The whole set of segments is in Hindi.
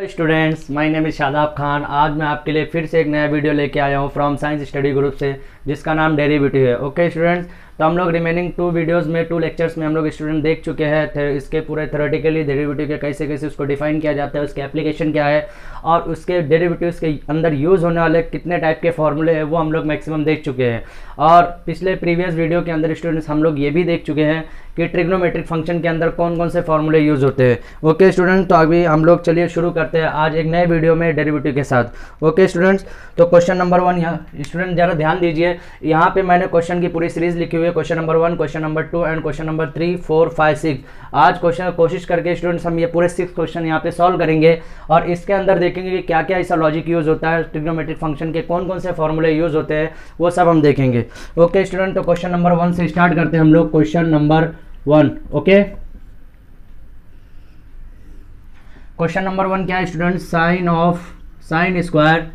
Students, my name is Shadab Khan. आज मैं आपके लिए फिर से एक नया वीडियो लेके आया हूँ फ्रॉम साइंस स्टडी ग्रुप से, जिसका नाम डेरिवेटिव है। ओके स्टूडेंट्स, तो हम लोग रिमेनिंग 2 वीडियोस में 2 लेक्चर्स में हम लोग स्टूडेंट देख चुके हैं इसके पूरे थ्योरेटिकली डेरिवेटिव के कैसे कैसे उसको डिफाइन किया जाता है, उसके एप्लीकेशन क्या है और उसके डेरिवेटिव्स के अंदर यूज़ होने वाले कितने टाइप के फॉर्मूले हैं वो हम लोग मैक्सिमम देख चुके हैं। और पिछले प्रीवियस वीडियो के अंदर स्टूडेंट्स हम लोग ये भी देख चुके हैं कि ट्रिग्नोमेट्रिक फंक्शन के अंदर कौन कौन से फॉर्मूले यूज़ होते हैं। ओके स्टूडेंट, तो अभी हम लोग चलिए शुरू करते हैं आज एक नए वीडियो में डेरिवेटिव के साथ। ओके स्टूडेंट्स, तो क्वेश्चन नंबर 1 यहाँ स्टूडेंट ज़रा ध्यान दीजिए, यहाँ पे मैंने क्वेश्चन की पूरी सीरीज लिखी हुई है। Question number 1, question number 2 and question number 3, 4, 5, 6। आज कोशिश करके स्टूडेंट्स हम ये पूरे 6 क्वेश्चन यहाँ पे सॉल्व करेंगे और इसके अंदर देखेंगे कि क्या क्या ऐसा लॉजिक यूज़ होता है, ट्रिग्नोमेट्रिक फंक्शन के कौन कौन से फॉर्मूले यूज़ होते हैं वो सब हम देखेंगे। ओके स्टूडेंट, तो क्वेश्चन नंबर 1 से स्टार्ट करते हैं हम लोग। Question number 1, okay. Question number 1 क्या है student? Sine square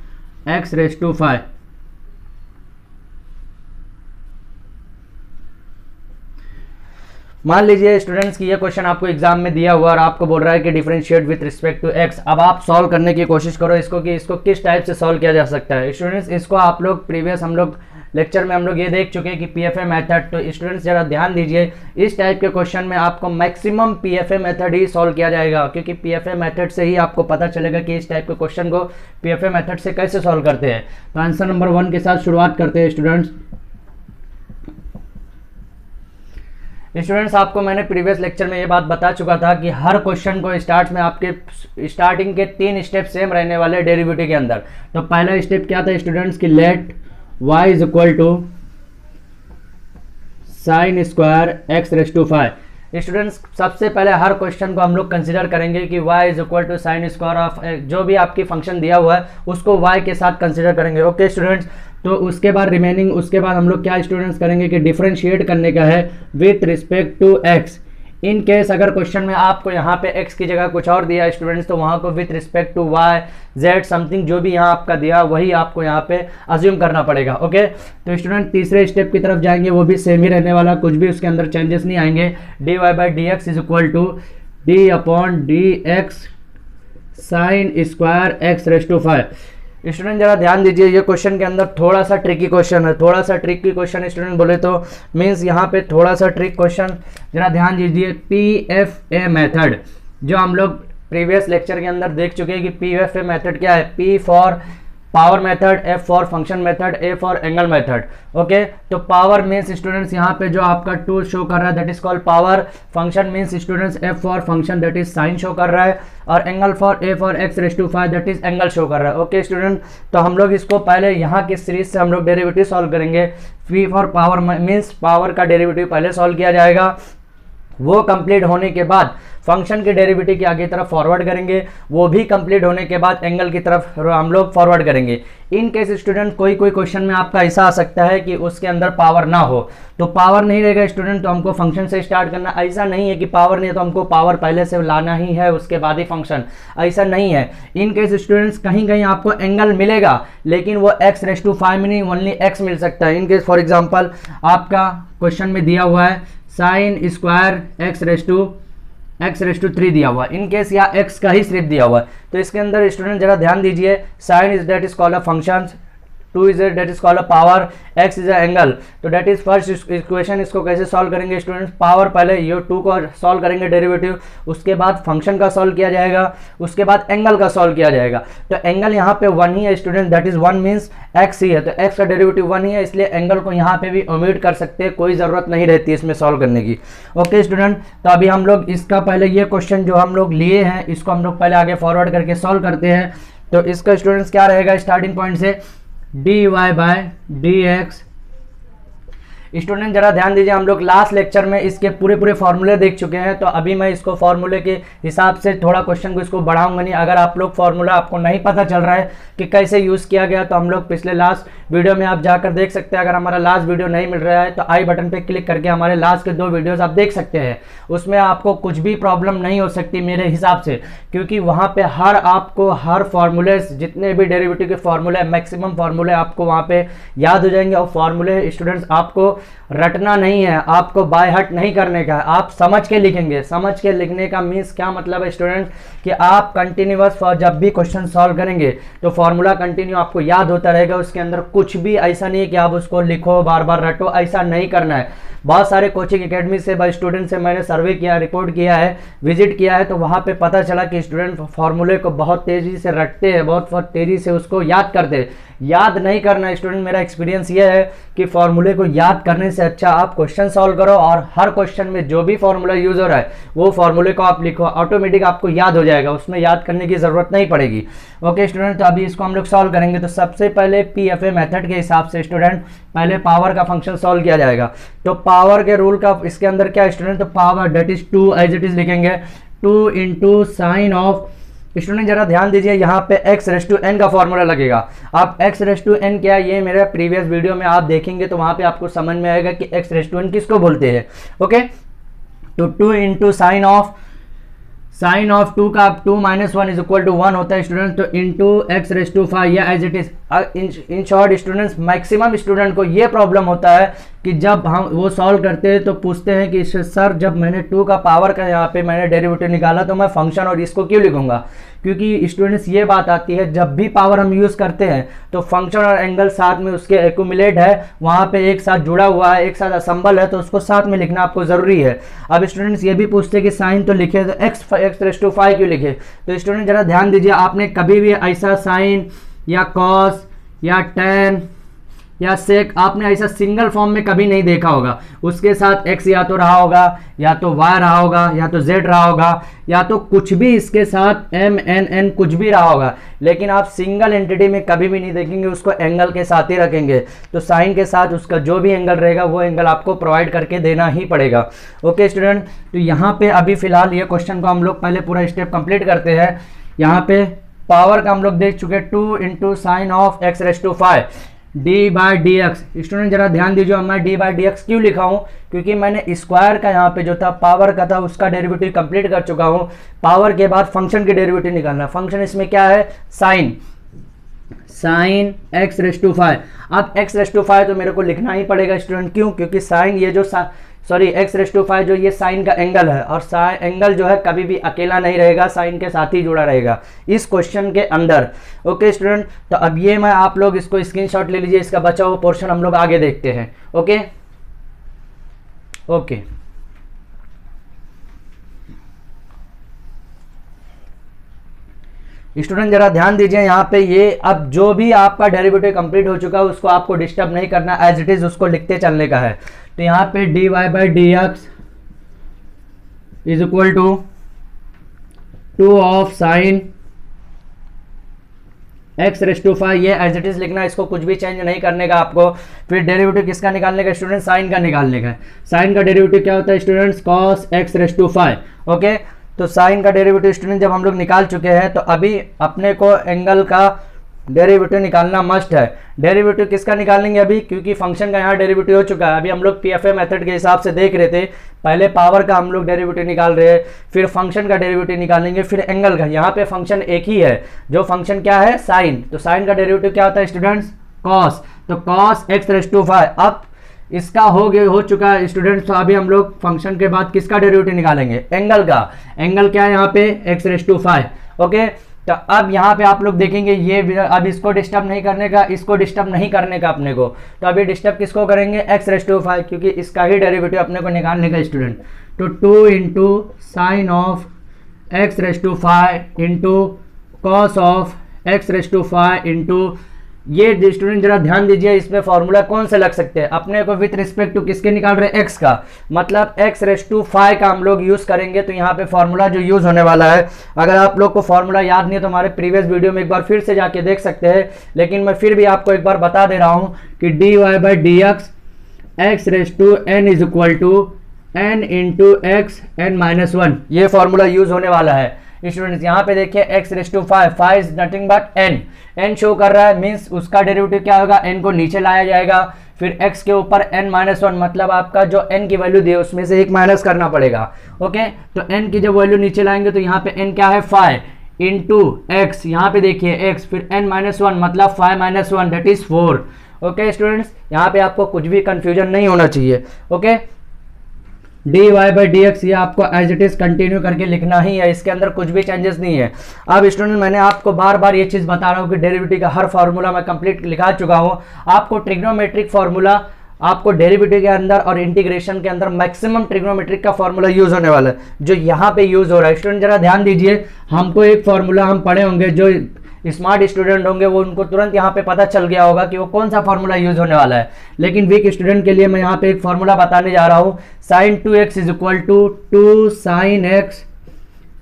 x raise to 5। मान लीजिए स्टूडेंट्स कि ये क्वेश्चन आपको एग्जाम में दिया हुआ और आपको बोल रहा है कि differentiate with respect to x. अब आप सॉल्व करने की कोशिश करो इसको कि इसको किस टाइप से सॉल्व किया जा सकता है। स्टूडेंट्स इसको आप लोग प्रीवियस हम लोग लेक्चर में हम लोग ये देख चुके हैं कि पीएफए मेथड। तो स्टूडेंट्स जरा ध्यान दीजिए, इस टाइप के क्वेश्चन में आपको मैक्सिमम पीएफए मेथड ही सॉल्व किया जाएगा, क्योंकि पीएफए मेथड से ही आपको पता चलेगा कि इस टाइप के क्वेश्चन को पीएफए मेथड से कैसे सॉल्व करते हैं। तो आंसर नंबर 1 के साथ शुरुआत करते हैं स्टूडेंट्स। आपको मैंने प्रीवियस लेक्चर में ये बात बता चुका था कि हर क्वेश्चन को स्टार्ट में आपके स्टार्टिंग के 3 स्टेप सेम रहने वाले डेरिवेटिव के अंदर। तो पहला स्टेप क्या था स्टूडेंट्स कि let y is equal to sine square x raise to 5। Students सबसे पहले हर क्वेश्चन को हम लोग कंसिडर करेंगे कि y is equal to sine square of जो भी आपकी फंक्शन दिया हुआ है उसको y के साथ कंसिडर करेंगे। ओके स्टूडेंट्स, तो उसके बाद हम लोग क्या स्टूडेंट्स करेंगे कि डिफरेंशिएट करने का है with respect to x। In case अगर क्वेश्चन में आपको यहाँ पे x की जगह कुछ और दिया स्टूडेंट्स, तो वहाँ को with respect to y z something जो भी यहाँ आपका दिया वही आपको यहाँ पे अज्यूम करना पड़ेगा। ओके, तो स्टूडेंट तीसरे स्टेप की तरफ जाएंगे, वो भी सेम ही रहने वाला, कुछ भी उसके अंदर चेंजेस नहीं आएंगे। dy by D x is equal to d upon d x sine square x raise to 5। Student जरा ध्यान दीजिए, ये क्वेश्चन के अंदर थोड़ा सा ट्रिकी क्वेश्चन है, थोड़ा सा ट्रिकी क्वेश्चन स्टूडेंट बोले तो मीन्स यहाँ पे थोड़ा सा ट्रिक क्वेश्चन। जरा ध्यान दीजिए, पीएफए मेथड जो हम लोग प्रीवियस लेक्चर के अंदर देख चुके हैं कि पीएफए मेथड क्या है। P for power method, F for function method, A for angle method. Okay, तो पावर मीन्स स्टूडेंट्स यहाँ पे जो आपका 2 शो कर रहा है that is called power. Function means students F for function that is sine show कर रहा है, और angle for A for x raise to 5 that is angle show कर रहा है। ओके स्टूडेंट, तो हम लोग इसको पहले यहाँ की सीरीज से हम लोग डेरिवेटिव सॉल्व करेंगे। P for power means power का डेरिवेटिव पहले सॉल्व किया जाएगा, वो कंप्लीट होने के बाद फंक्शन के डेरिवेटिव की आगे तरफ फॉरवर्ड करेंगे, वो भी कंप्लीट होने के बाद एंगल की तरफ हम लोग फॉरवर्ड करेंगे। इन केस स्टूडेंट कोई क्वेश्चन में आपका ऐसा आ सकता है कि उसके अंदर पावर ना हो, तो पावर नहीं रहेगा स्टूडेंट तो हमको फंक्शन से स्टार्ट करना। ऐसा नहीं है कि पावर नहीं है तो हमको पावर पहले से लाना ही है उसके बाद ही फंक्शन, ऐसा नहीं है। इन केस स्टूडेंट्स कहीं कहीं आपको एंगल मिलेगा लेकिन वो एक्स रेज टू 5 में नहीं, ओनली एक्स मिल सकता है। इन केस फॉर एग्जाम्पल आपका क्वेश्चन में दिया हुआ है sine square x raise to 3 दिया हुआ है, इन केस या x का ही सिर्फ दिया हुआ है, तो इसके अंदर स्टूडेंट जरा ध्यान दीजिए, sine is that is called a function, 2 is that is called a power, x is a angle. तो दैट इज फर्स्ट इक्वेशन। इसको कैसे सॉल्व करेंगे स्टूडेंट्स? पावर पहले ये 2 को सॉल्व करेंगे डेरिवेटिव, उसके बाद फंक्शन का सॉल्व किया जाएगा, उसके बाद एंगल का सॉल्व किया जाएगा। तो एंगल यहाँ पे 1 ही है student, that is 1 means x ही है, तो x का डेरिवेटिव 1 ही है, इसलिए एंगल को यहाँ पे भी ओमिट कर सकते हैं, कोई ज़रूरत नहीं रहती इसमें सॉल्व करने की। ओके स्टूडेंट, तो अभी हम लोग इसका पहले ये क्वेश्चन जो हम लोग लिए हैं इसको हम लोग पहले आगे फॉरवर्ड करके सॉल्व करते हैं। तो इसका स्टूडेंट्स क्या रहेगा स्टार्टिंग पॉइंट से dy by D x. Student जरा ध्यान दीजिए, हम लोग लास्ट लेक्चर में इसके पूरे फार्मूले देख चुके हैं, तो अभी मैं इसको फार्मूले के हिसाब से थोड़ा क्वेश्चन को इसको बढ़ाऊंगा नहीं। अगर आप लोग फार्मूला आपको नहीं पता चल रहा है कि कैसे यूज़ किया गया, तो हम लोग पिछले लास्ट वीडियो में आप जाकर देख सकते हैं। अगर हमारा लास्ट वीडियो नहीं मिल रहा है तो आई बटन पे क्लिक करके हमारे लास्ट के 2 वीडियोज़ आप देख सकते हैं, उसमें आपको कुछ भी प्रॉब्लम नहीं हो सकती मेरे हिसाब से, क्योंकि वहाँ पर आपको हर फार्मूले जितने भी डेरिवेटिव के फार्मूले मैक्सिमम फार्मूले आपको वहाँ पर याद हो जाएंगे, और फार्मूले स्टूडेंट्स आपको रटना नहीं है, आपको बाय हार्ट नहीं करने का है, आप समझ के लिखेंगे। समझ के लिखने का मीन्स क्या मतलब है स्टूडेंट, कि आप कंटिन्यूअस जब भी क्वेश्चन सॉल्व करेंगे तो फॉर्मूला कंटिन्यू आपको याद होता रहेगा, उसके अंदर कुछ भी ऐसा नहीं है कि आप उसको लिखो बार बार रटो, ऐसा नहीं करना है। बहुत सारे कोचिंग एकेडमी से स्टूडेंट से मैंने सर्वे किया, रिपोर्ट किया है, विजिट किया है, तो वहाँ पे पता चला कि स्टूडेंट फार्मूले को बहुत तेज़ी से रटते हैं, बहुत तेज़ी से उसको याद करते हैं। याद नहीं करना स्टूडेंट, मेरा एक्सपीरियंस ये है कि फार्मूले को याद करने से अच्छा आप क्वेश्चन सॉल्व करो और हर क्वेश्चन में जो भी फार्मूला यूज हो रहा है वो फार्मूले को आप लिखो, ऑटोमेटिक आपको याद हो जाएगा, उसमें याद करने की ज़रूरत नहीं पड़ेगी। ओके स्टूडेंट, तो अभी इसको हम लोग सॉल्व करेंगे। तो सबसे पहले PFA मेथड के हिसाब से स्टूडेंट पहले पावर का फंक्शन सॉल्व किया जाएगा। तो पावर के रूल का इसके अंदर क्या है स्टूडेंट, तो power that is 2 as it is लिखेंगे, 2 इंटू साइन ऑफ, स्टूडेंट जरा ध्यान दीजिए यहाँ पे x⁻n का फॉर्मूला लगेगा। आप x⁻n क्या है, ये मेरे प्रीवियस वीडियो में आप देखेंगे तो वहाँ पे आपको समझ में आएगा कि x⁻n किसको बोलते हैं। ओके, तो 2 इंटू साइन ऑफ 2 का 2 - 1 इज इक्वल टू 1 होता है स्टूडेंट, तो इंटू x⁻5 या as it is. In short students, maximum student को ये प्रॉब्लम होता है कि जब हम वो सॉल्व करते हैं तो पूछते हैं कि सर जब मैंने 2 का पावर का यहाँ पे मैंने डेरिवेटिव निकाला तो मैं फंक्शन और इसको क्यों लिखूंगा। क्योंकि स्टूडेंट्स ये बात आती है, जब भी पावर हम यूज़ करते हैं तो फंक्शन और एंगल साथ में उसके एक्यूमुलेट है, वहाँ पे एक साथ जुड़ा हुआ है, एक साथ असम्बल है, तो उसको साथ में लिखना आपको ज़रूरी है। अब स्टूडेंट्स ये भी पूछते हैं कि साइन तो लिखे, तो x⁻5 क्यों लिखे। तो स्टूडेंट जरा ध्यान दीजिए, आपने कभी भी ऐसा साइन या कॉस या टेन या सेक आपने ऐसा सिंगल फॉर्म में कभी नहीं देखा होगा। उसके साथ x या तो रहा होगा, या तो y रहा होगा, या तो z रहा होगा, या तो कुछ भी इसके साथ m n n कुछ भी रहा होगा, लेकिन आप सिंगल एंटिटी में कभी भी नहीं देखेंगे, उसको एंगल के साथ ही रखेंगे। तो साइन के साथ उसका जो भी एंगल रहेगा वो एंगल आपको प्रोवाइड करके देना ही पड़ेगा। ओके स्टूडेंट, तो यहाँ पे अभी फिलहाल ये क्वेश्चन को हम लोग पहले पूरा स्टेप कंप्लीट करते हैं। यहाँ पे पावर का हम लोग देख चुके, 2 into sine of x⁻5 d/dx। Student जरा ध्यान दीजिए, मैं d/dx क्यों लिखा हूँ, क्योंकि मैंने स्क्वायर का यहाँ पे जो था पावर का था उसका डेरिवेटिव कंप्लीट कर चुका हूँ। पावर के बाद फंक्शन के डेरिवेटिव निकालना, फंक्शन इसमें क्या है, साइन x⁻5। अब x⁻5 तो मेरे को लिखना ही पड़ेगा स्टूडेंट, क्यों, क्योंकि साइन ये जो x⁻5 जो ये साइन का एंगल है, और एंगल जो है कभी भी अकेला नहीं रहेगा, साइन के साथ ही जुड़ा रहेगा इस क्वेश्चन के अंदर। ओके स्टूडेंट, तो अब ये मैं आप लोग इसको स्क्रीनशॉट ले लीजिए, इसका बचा हुआ पोर्शन हम लोग आगे देखते हैं। ओके ओके स्टूडेंट जरा ध्यान दीजिए, यहाँ पे ये अब जो भी आपका डेरिवेटिव कंप्लीट हो चुका है उसको आपको डिस्टर्ब नहीं करना, एज इट इज उसको लिखते चलने का है। तो यहाँ पे dy/dx is equal to 2 of sine x⁻5, ये एज इट इज लिखना, इसको कुछ भी चेंज नहीं करने का आपको। फिर डेरिवेटिव किसका निकालने का स्टूडेंट, साइन का निकालने का है। साइन का डेरिवेटिव क्या होता है स्टूडेंट्स, cos x⁻5। ओके, तो साइन का डेरिवेटिव स्टूडेंट जब हम लोग निकाल चुके हैं तो अभी अपने को एंगल का डेरिवेटिव निकालना मस्ट है। डेरिवेटिव किसका निकालेंगे अभी, क्योंकि फंक्शन का यहाँ डेरिवेटिव हो चुका है। अभी हम लोग PFA मेथड के हिसाब से देख रहे थे, पहले पावर का हम लोग डेरिवेटिव निकाल रहे हैं, फिर फंक्शन का डेरिवेटिव निकालेंगे, फिर एंगल का। यहाँ पे फंक्शन एक ही है, जो फंक्शन क्या है, साइन। तो साइन का डेरिवेटिव क्या होता है स्टूडेंट्स, कॉस। तो cos x⁻5। अब इसका हो चुका है स्टूडेंट्स, तो अभी हम लोग फंक्शन के बाद किसका डेरिवेटिव निकालेंगे, एंगल का। एंगल क्या है यहाँ पे, x⁻5। ओके, तो अब यहाँ पे आप लोग देखेंगे ये, अब इसको डिस्टर्ब नहीं करने का, इसको डिस्टर्ब नहीं करने का अपने को। तो अभी डिस्टर्ब किसको करेंगे, x⁻5, क्योंकि इसका ही डेरिवेटिव अपने को निकालने का स्टूडेंट। तो 2 into sine of x⁻5 into cos of x⁻5 into ये। स्टूडेंट जरा ध्यान दीजिए, इसमें फॉर्मूला कौन से लग सकते हैं अपने को, विथ रिस्पेक्ट टू किसके निकाल रहे हैं, x का, मतलब x⁻5 का हम लोग यूज करेंगे। तो यहाँ पे फॉर्मूला जो यूज होने वाला है, अगर आप लोग को फॉर्मूला याद नहीं है तो हमारे प्रीवियस वीडियो में एक बार फिर से जाके देख सकते हैं, लेकिन मैं फिर भी आपको एक बार बता दे रहा हूँ कि dy/dx x⁻n is equal to n into x n-1, ये फॉर्मूला यूज होने वाला है स्टूडेंट्स। यहाँ पे देखिए x⁻5, 5 is nothing but n show कर रहा है, मीन्स उसका डेरिवेटिव क्या होगा, n को नीचे लाया जाएगा, फिर x के ऊपर n-1, मतलब आपका जो n की वैल्यू दी है उसमें से एक माइनस करना पड़ेगा। ओके, तो n की जब वैल्यू नीचे लाएंगे तो यहाँ पे n क्या है, 5 इंटू x, यहाँ पे देखिए x, फिर n-1 मतलब 5 - 1 दैट इज 4। ओके स्टूडेंट्स, यहाँ पे आपको कुछ भी कंफ्यूजन नहीं होना चाहिए। Okay, d y by D x ये आपको एज इट इज कंटिन्यू करके लिखना ही है, इसके अंदर कुछ भी चेंजेस नहीं है। अब स्टूडेंट मैंने आपको बार बार ये चीज़ बता रहा हूँ कि डेरिवेटिव का हर फार्मूला मैं कंप्लीट लिखा चुका हूँ। आपको ट्रिग्नोमेट्रिक फार्मूला आपको डेरिवेटिव के अंदर और इंटीग्रेशन के अंदर मैक्सिमम ट्रिग्नोमेट्रिक का फार्मूला यूज होने वाला है, जो यहाँ पे यूज हो रहा है। स्टूडेंट जरा ध्यान दीजिए, हमको एक फार्मूला हम पढ़े होंगे, जो स्मार्ट स्टूडेंट होंगे वो उनको तुरंत यहाँ पे पता चल गया होगा कि वो कौन सा फार्मूला यूज होने वाला है। लेकिन वीक स्टूडेंट के लिए मैं यहाँ पे एक फार्मूला बताने जा रहा हूँ, sine 2x is equal to 2 sine x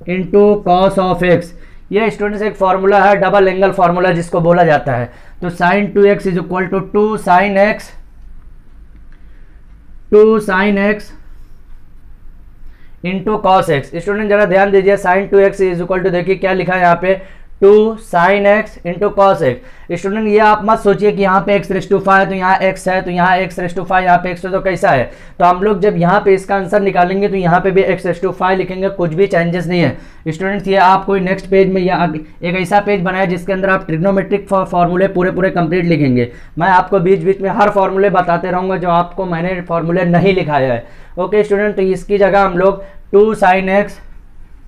into cos of x. ये स्टूडेंट्स एक फार्मूला है, डबल एंगल फार्मूला जिसको बोला जाता है। तो sine 2x is equal to 2 sine x into cos x. Student जरा ध्यान दीजिए, sign 2x is equal to, देखिए क्या लिखा है यहाँ पे, 2 sine x into cos x. Student ये आप मत सोचिए कि यहाँ पे x⁵ है तो यहाँ x है, तो यहाँ x⁵ यहाँ पे x है तो कैसा है। तो हम लोग जब यहाँ पे इसका आंसर निकालेंगे तो यहाँ पे भी x⁵ लिखेंगे, कुछ भी चेंजेस नहीं है। स्टूडेंट्स ये आप कोई नेक्स्ट पेज में या एक ऐसा पेज बनाया जिसके अंदर आप ट्रिग्नोमेट्रिक फार्मूले पूरे कंप्लीट लिखेंगे। मैं आपको बीच बीच में हर फार्मूले बताते रहूँगा जो आपको मैंने फार्मूले नहीं लिखाया है। ओके स्टूडेंट, तो इसकी जगह हम लोग 2 साइन एक्स,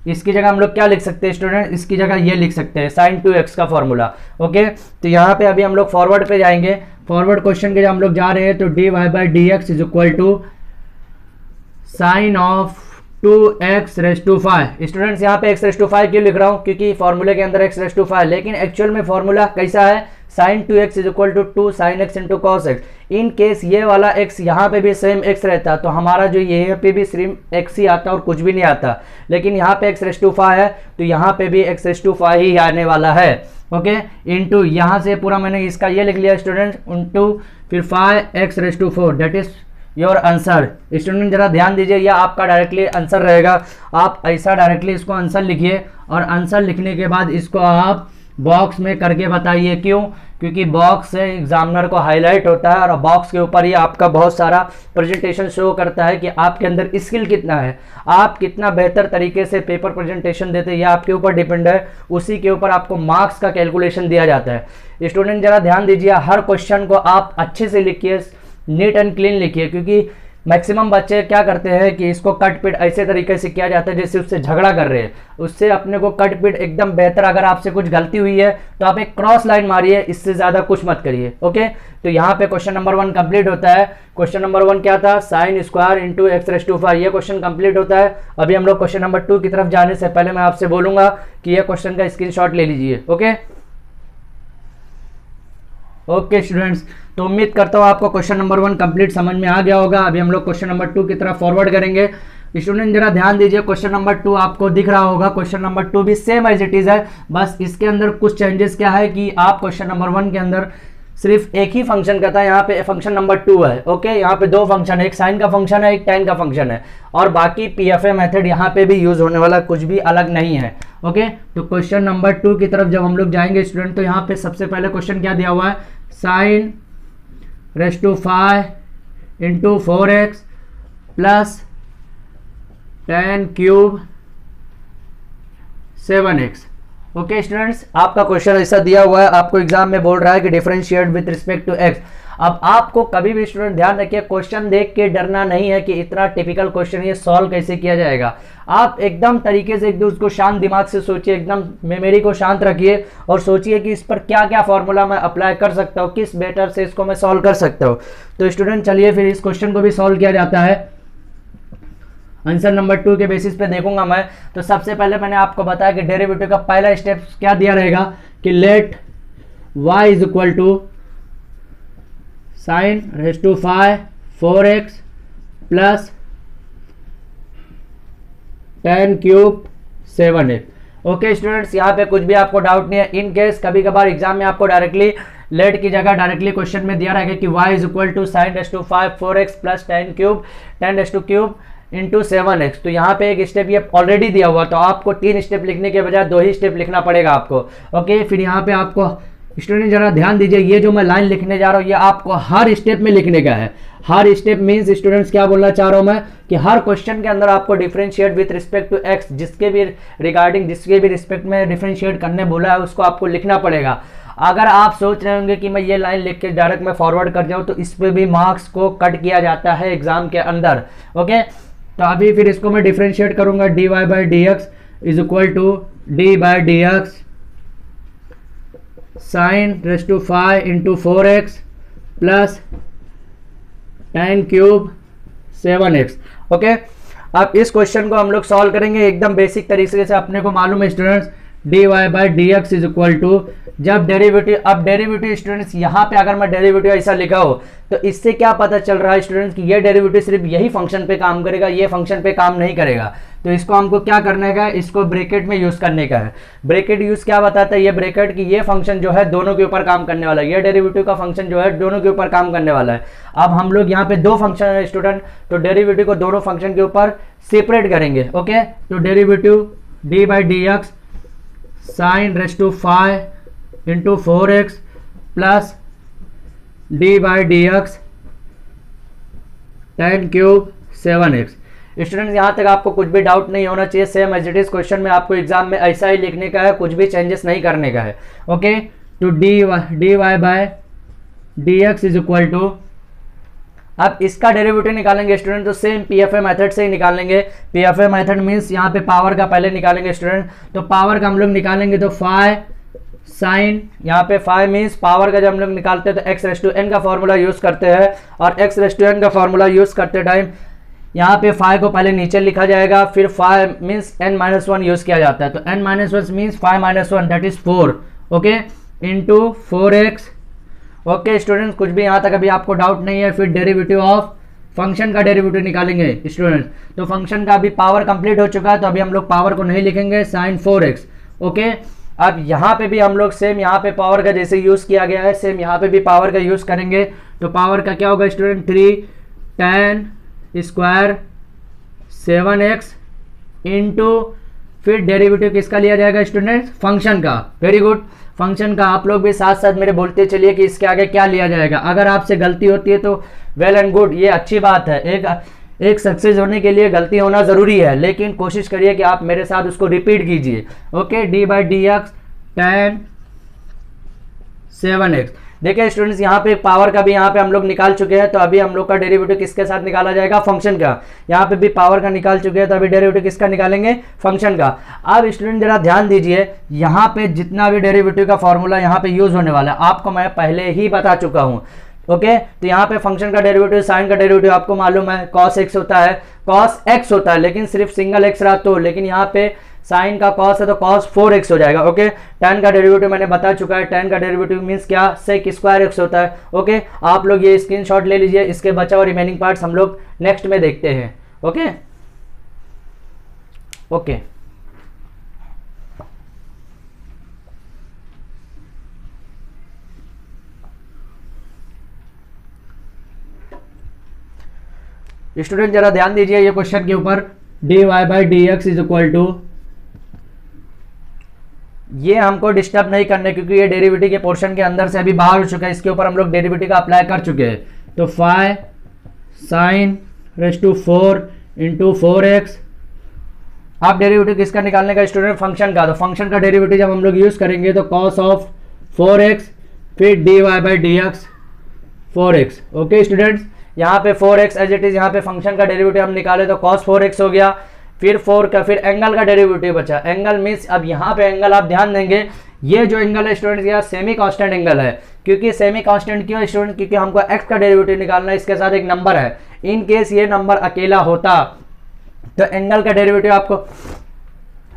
इसकी जगह हम लोग क्या लिख सकते हैं स्टूडेंट, इसकी जगह ये लिख सकते हैं साइन 2x का फॉर्मूला। ओके, तो यहाँ पे अभी हम लोग फॉरवर्ड पे जाएंगे। फॉरवर्ड क्वेश्चन के जब हम लोग जा रहे हैं तो d y by D x is equal to sine of 2x⁵। Students यहाँ पे x⁵ क्यों लिख रहा हूँ, क्योंकि फॉर्मूले के अंदर x⁵, लेकिन एक्चुअल में फॉर्मूला कैसा है, sine 2x is equal to 2 sine x into cos x. In case ये वाला x यहाँ पे भी सेम x रहता तो हमारा जो यहाँ पे भी सिर्फ x ही आता और कुछ भी नहीं आता, लेकिन यहाँ पे x⁵ है तो यहाँ पे भी x⁵ ही आने वाला है। ओके, इंटू यहाँ से पूरा मैंने इसका ये लिख लिया स्टूडेंट, इंटू फिर 5x⁴, that is your answer. Student जरा ध्यान दीजिए, यह आपका डायरेक्टली आंसर रहेगा। आप ऐसा डायरेक्टली इसको आंसर लिखिए और आंसर लिखने के बाद इसको आप बॉक्स में करके बताइए। क्यों, क्योंकि बॉक्स से एग्जामिनर को हाईलाइट होता है और बॉक्स के ऊपर ही आपका बहुत सारा प्रेजेंटेशन शो करता है कि आपके अंदर स्किल कितना है, आप कितना बेहतर तरीके से पेपर प्रेजेंटेशन देते हैं, यह आपके ऊपर डिपेंड है। उसी के ऊपर आपको मार्क्स का कैलकुलेशन दिया जाता है। स्टूडेंट जरा ध्यान दीजिए, हर क्वेश्चन को आप अच्छे से लिखिए, नीट एंड क्लीन लिखिए, क्योंकि मैक्सिमम बच्चे क्या करते हैं कि इसको कट पिट ऐसे तरीके से किया जाता है जैसे उससे झगड़ा कर रहे हैं। उससे अपने को कट पिट एकदम बेहतर, अगर आपसे कुछ गलती हुई है तो आप एक क्रॉस लाइन मारिए, इससे ज़्यादा कुछ मत करिए। ओके, तो यहाँ पे क्वेश्चन नंबर 1 कंप्लीट होता है। क्वेश्चन नंबर 1 क्या था, साइन स्क्वायर इंटू x⁵, ये क्वेश्चन कंप्लीट होता है। अभी हम लोग क्वेश्चन नंबर 2 की तरफ जाने से पहले मैं आपसे बोलूँगा कि ये क्वेश्चन का स्क्रीनशॉट ले लीजिए। ओके स्टूडेंट्स, तो उम्मीद करता हूँ आपको क्वेश्चन नंबर 1 कंप्लीट समझ में आ गया होगा। अभी हम लोग क्वेश्चन नंबर 2 की तरफ फॉरवर्ड करेंगे। स्टूडेंट जरा ध्यान दीजिए, क्वेश्चन नंबर 2 आपको दिख रहा होगा। क्वेश्चन नंबर 2 भी सेम एज इट इज है, बस इसके अंदर कुछ चेंजेस क्या है कि आप क्वेश्चन नंबर 1 के अंदर सिर्फ एक ही फंक्शन का था, यहाँ पे फंक्शन नंबर 2 है। ओके, यहाँ पे 2 फंक्शन है, एक साइन का फंक्शन है, एक tan का फंक्शन है, और बाकी PFA मेथड यहाँ पे भी यूज होने वाला, कुछ भी अलग नहीं है। ओके, तो क्वेश्चन नंबर 2 की तरफ जब हम लोग जाएंगे स्टूडेंट, तो यहाँ पे सबसे पहले क्वेश्चन क्या दिया हुआ है, sine ⁵ into 4x plus tan³ 7x। Okay students, आपका क्वेश्चन ऐसा दिया हुआ है, आपको एग्जाम में बोल रहा है कि differentiate with respect to x। अब आपको कभी भी स्टूडेंट ध्यान रखिए, क्वेश्चन देख के डरना नहीं है कि इतना टिपिकल क्वेश्चन ये सॉल्व कैसे किया जाएगा। आप एकदम तरीके से एकदम उसको शांत दिमाग से सोचिए, एकदम मेमोरी को शांत रखिए और सोचिए कि इस पर क्या क्या फॉर्मूला मैं अप्लाई कर सकता हूँ, किस बेटर से इसको मैं सॉल्व कर सकता हूँ। तो स्टूडेंट चलिए फिर इस क्वेश्चन को भी सॉल्व किया जाता है। आंसर नंबर 2 के बेसिस पे देखूंगा मैं। तो सबसे पहले मैंने आपको बताया कि डेरिवेटिव का पहला स्टेप क्या दिया रहेगा कि let y is equal to sine ⁵ 4x plus tan³ 7x। Okay students, यहाँ पे कुछ भी आपको डाउट नहीं है। इन केस कभी कभार एग्जाम में आपको डायरेक्टली लेट की जगह डायरेक्टली क्वेश्चन में दिया रहेगा कि y is equal to sine ⁵ 4x plus tan³ into 7x। तो यहाँ पे एक स्टेप ये ऑलरेडी दिया हुआ, तो आपको 3 स्टेप लिखने के बजाय 2 ही स्टेप लिखना पड़ेगा आपको। ओके, फिर यहाँ पे आपको स्टूडेंट जरा ध्यान दीजिए, ये जो मैं लाइन लिखने जा रहा हूँ ये आपको हर स्टेप में लिखने का है। हर स्टेप मीन्स स्टूडेंट्स क्या बोलना चाह रहा हूँ मैं कि हर क्वेश्चन के अंदर आपको differentiate with respect to x, जिसके भी रिगार्डिंग जिसके भी रिस्पेक्ट में डिफरेंशिएट करने बोला है उसको आपको लिखना पड़ेगा। अगर आप सोच रहे होंगे कि मैं ये लाइन लिख के डायरेक्ट मैं फॉरवर्ड कर जाऊँ तो इस पर भी मार्क्स को कट किया जाता है एग्जाम के अंदर। ओके, तो अभी फिर इसको मैं डिफरेंशिएट करूंगा, dy by D x is equal to D by D x sine raise to 5 into 4x plus tan cube 7x। ओके, अब इस क्वेश्चन को हम लोग सॉल्व करेंगे एकदम बेसिक तरीके से। अपने को मालूम है students dy by D x is equal to, जब डेरिवेटिव, अब डेरिवेटिव स्टूडेंट्स यहाँ पे अगर मैं डेरिवेटिव ऐसा लिखा हो तो इससे क्या पता चल रहा है स्टूडेंट्स कि ये डेरिवेटिव सिर्फ यही फंक्शन पे काम करेगा, ये फंक्शन पे काम नहीं करेगा। तो इसको हमको क्या करने का है, इसको ब्रैकेट में यूज करने का है। ब्रैकेट यूज क्या बताता है ये ब्रैकेट कि ये फंक्शन जो है दोनों के ऊपर काम करने वाला है, ये डेरिवेटिव का फंक्शन जो है दोनों के ऊपर काम करने वाला है। अब हम लोग यहाँ पे दो फंक्शन है स्टूडेंट, तो डेरिवेटिव को दोनों फंक्शन के ऊपर सेपरेट करेंगे। ओके, तो derivative d by D x sine raise to 5 into 4x plus d by D x tan cube 7x। Students यहाँ तक आपको कुछ भी डाउट नहीं होना चाहिए, same as it is question में आपको एग्जाम में ऐसा ही लिखने का है, कुछ भी चेंजेस नहीं करने का है। ओके, तो d y by d x is equal to, अब इसका डेरिवेटिव निकालेंगे स्टूडेंट तो सेम पीएफए मेथड से ही निकालेंगे। पीएफए मेथड मींस यहाँ पे पावर का पहले निकालेंगे स्टूडेंट, तो पावर का हम लोग निकालेंगे तो 5 साइन, यहाँ पे 5 मींस पावर का जब हम लोग निकालते हैं तो x रेस टू n का फॉर्मूला यूज करते हैं, और x रेस टू n का फॉर्मूला यूज करते टाइम यहाँ पे 5 को पहले नीचे लिखा जाएगा, फिर 5 मींस n-1 यूज किया जाता है, तो n-1 means 5-1 that is 4। Okay, into 4x। Okay students, कुछ भी यहाँ तक अभी आपको डाउट नहीं है। फिर डेरिवेटिव ऑफ फंक्शन का डेरिवेटिव निकालेंगे स्टूडेंट्स, तो फंक्शन का अभी पावर कंप्लीट हो चुका है तो अभी हम लोग पावर को नहीं लिखेंगे, साइन 4x। ओके, अब यहाँ पे भी हम लोग सेम यहाँ पे पावर का जैसे यूज किया गया है सेम यहाँ पे भी पावर का यूज करेंगे, तो पावर का क्या होगा student 3 tan square 7x into, फिर डेरिवेटिव किसका लिया जाएगा स्टूडेंट, फंक्शन का। वेरी गुड, फंक्शन का। आप लोग भी साथ साथ मेरे बोलते चलिए कि इसके आगे क्या लिया जाएगा। अगर आपसे गलती होती है तो वेल एंड गुड, ये अच्छी बात है, एक सक्सेस होने के लिए गलती होना जरूरी है, लेकिन कोशिश करिए कि आप मेरे साथ उसको रिपीट कीजिए। Okay, D by D x tan 7x। देखिए स्टूडेंट्स यहाँ पे पावर का भी यहाँ पे हम लोग निकाल चुके हैं, तो अभी हम लोग का डेरिवेटिव किसके साथ निकाला जाएगा, फंक्शन का। यहाँ पे भी पावर का निकाल चुके हैं तो अभी डेरिवेटिव किसका निकालेंगे, फंक्शन का। अब स्टूडेंट जरा ध्यान दीजिए, यहाँ पे जितना भी डेरिवेटिव का फॉर्मूला यहाँ पे यूज होने वाला है आपको मैं पहले ही बता चुका हूँ। ओके, तो यहाँ पे फंक्शन का डेरिवेटिव, साइन का डेरिवेटिव आपको मालूम है cos x होता है, cos x होता है, लेकिन सिर्फ सिंगल x रहा तो, लेकिन यहाँ पे साइन का cos है तो cos 4x हो जाएगा। ओके, tan का डेरिवेटिव मैंने बता चुका है, tan का डेरिवेटिव मींस क्या, sec स्क्वायर x होता है। ओके, आप लोग ये स्क्रीनशॉट ले लीजिए, इसके बचा हुआ रिमेनिंग पार्ट्स हम लोग नेक्स्ट में देखते हैं। ओके ओके स्टूडेंट जरा ध्यान दीजिए ये क्वेश्चन के ऊपर, d y by D x is equal to, ये हमको डिस्टर्ब नहीं करने क्योंकि ये डेरिवेटिव के पोर्शन के अंदर से अभी बाहर हो चुका है, इसके ऊपर हम लोग डेरिवेटिव का अप्लाई कर चुके हैं। तो 5 sine raise to 4 into 4x। आप डेरिवेटिव किसका निकालने का स्टूडेंट, फंक्शन का। तो फंक्शन का डेरिवेटिव जब हम लोग यूज करेंगे तो cos ऑफ 4x, फिर d y by D x 4x। Okay students, यहाँ पे 4x एज इट इज, यहाँ पे फंक्शन का डेरिवेटिव हम निकाले तो cos 4x हो गया, फिर 4 का, फिर एंगल का डेरिवेटिव बचा। एंगल मीन्स, अब यहाँ पे एंगल आप ध्यान देंगे, ये जो एंगल है स्टूडेंट यहाँ सेमी कांस्टेंट एंगल है। क्योंकि सेमी कांस्टेंट क्यों स्टूडेंट, क्योंकि हमको x का डेरिवेटिव निकालना है, इसके साथ एक नंबर है। इन केस ये नंबर अकेला होता तो एंगल का डेरिवेटिव आपको,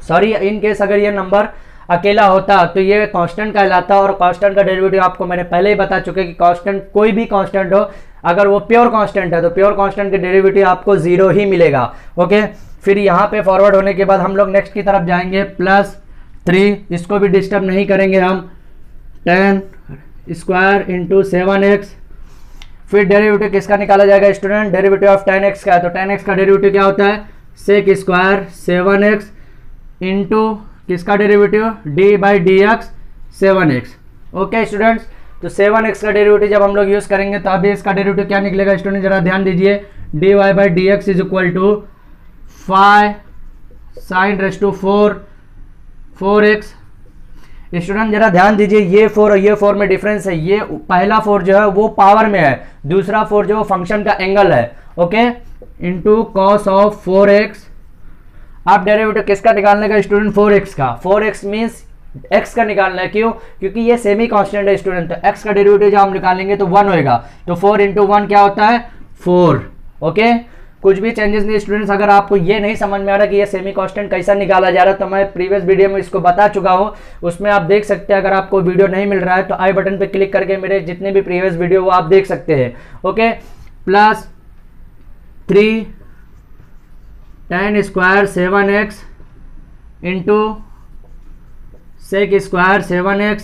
सॉरी, इन केस अगर ये नंबर अकेला होता तो ये कांस्टेंट कहलाता, और कांस्टेंट का डेरिवेटिव आपको मैंने पहले ही बता चुके कि कांस्टेंट, कोई भी कांस्टेंट हो, अगर वो प्योर कांस्टेंट है तो प्योर कांस्टेंट के डेरिवेटिव आपको 0 ही मिलेगा। ओके, फिर यहाँ पे फॉरवर्ड होने के बाद हम लोग नेक्स्ट की तरफ जाएंगे, +3, इसको भी डिस्टर्ब नहीं करेंगे हम, tan स्क्वायर इंटू 7x। फिर डेरिवेटिव किसका निकाला जाएगा student, derivative of tan x का है, तो tan x का डेरिवेटिव क्या होता है, sec स्क्वायर 7x इंटू किसका derivative, d by D x 7x। Okay students, तो 7x का डेरिवेटिव जब हम लोग यूज करेंगे तो अभी इसका डेरिवेटिव क्या निकलेगा स्टूडेंट, जरा ध्यान दीजिए। dy by D x is equal to 5 sine raise to 4x। Student जरा ध्यान दीजिए, ये 4 और ये 4 में डिफरेंस है। ये पहला 4 जो है वो पावर में है, दूसरा 4 जो फंक्शन का एंगल है। Okay, into cos of 4x। आप डेरिवेटिव किसका निकालने का स्टूडेंट, 4x का। 4x मीन्स x का निकालना है, क्यों, क्योंकि ये सेमी कांस्टेंट है स्टूडेंट, तो x का डेरिवेटिव जब हम निकालेंगे तो 1 होएगा, तो 4 इंटू 1 क्या होता है, 4। ओके, कुछ भी चेंजेस नहीं स्टूडेंट्स। अगर आपको ये नहीं समझ में आ रहा कि ये सेमी कांस्टेंट कैसा निकाला जा रहा है तो मैं प्रीवियस वीडियो में इसको बता चुका हूँ, उसमें आप देख सकते हैं। अगर आपको वीडियो नहीं मिल रहा है तो आई बटन पे क्लिक करके मेरे जितने भी प्रीवियस वीडियो वो आप देख सकते हैं। Okay, plus 3 tan square 7x into sec square 7x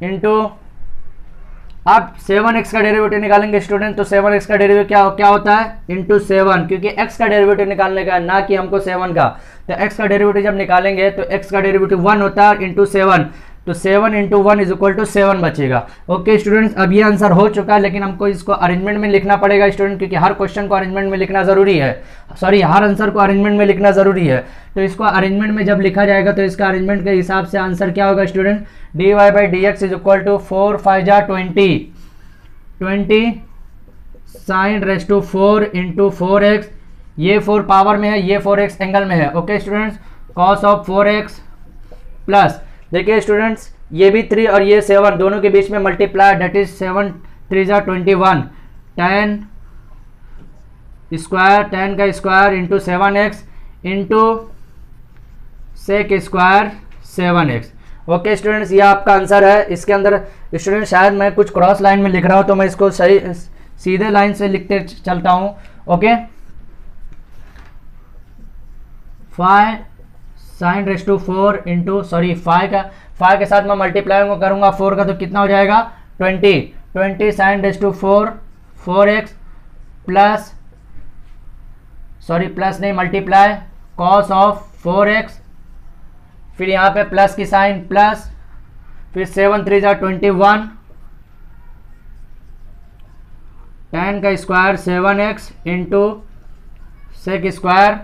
into, आप 7x का डेरिवेटिव निकालेंगे स्टूडेंट, तो 7x का डेरिवेटिव क्या होता है, इंटू 7, क्योंकि x का डेरिवेटिव निकालने का ना कि हमको 7 का। तो x का डेरिवेटिव जब निकालेंगे तो x का डेरिवेटिव 1 होता है इंटू 7, तो 7 इंटू 1 इज इक्वल टू 7 बचेगा। ओके स्टूडेंट्स, अब ये आंसर हो चुका है, लेकिन हमको इसको अरेंजमेंट में लिखना पड़ेगा स्टूडेंट, क्योंकि हर क्वेश्चन को अरेंजमेंट में लिखना जरूरी है, सॉरी हर आंसर को अरेंजमेंट में लिखना जरूरी है। तो इसको अरेंजमेंट में जब लिखा जाएगा तो इसका अरेंजमेंट के हिसाब से आंसर क्या होगा student, dy by D x is equal to 4 5 जा 20 sine raise to 4 into 4x, ये 4 पावर में है, ये 4x एंगल में है। Okay students, cos of 4x plus, देखिए स्टूडेंट्स ये भी 3 और ये 7 दोनों के बीच में मल्टीप्लाई, डेट इज 7 3 जा 21 tan स्क्वायर, tan का square into 7x into sec square 7x। Okay students, ये आपका आंसर है। इसके अंदर स्टूडेंट शायद मैं कुछ क्रॉस लाइन में लिख रहा हूँ, तो मैं इसको सही सीधे लाइन से लिखते चलता हूँ। Okay, 5 sine raise to 4 into, sorry 5 के साथ मैं मल्टीप्लाई करूंगा 4 का, तो कितना हो जाएगा 20 sine raise to 4x plus, sorry plus नहीं मल्टीप्लाई कॉस ऑफ 4x, फिर यहाँ पे प्लस की साइन प्लस, फिर 7 3 जा 21 tan का square 7x into sec square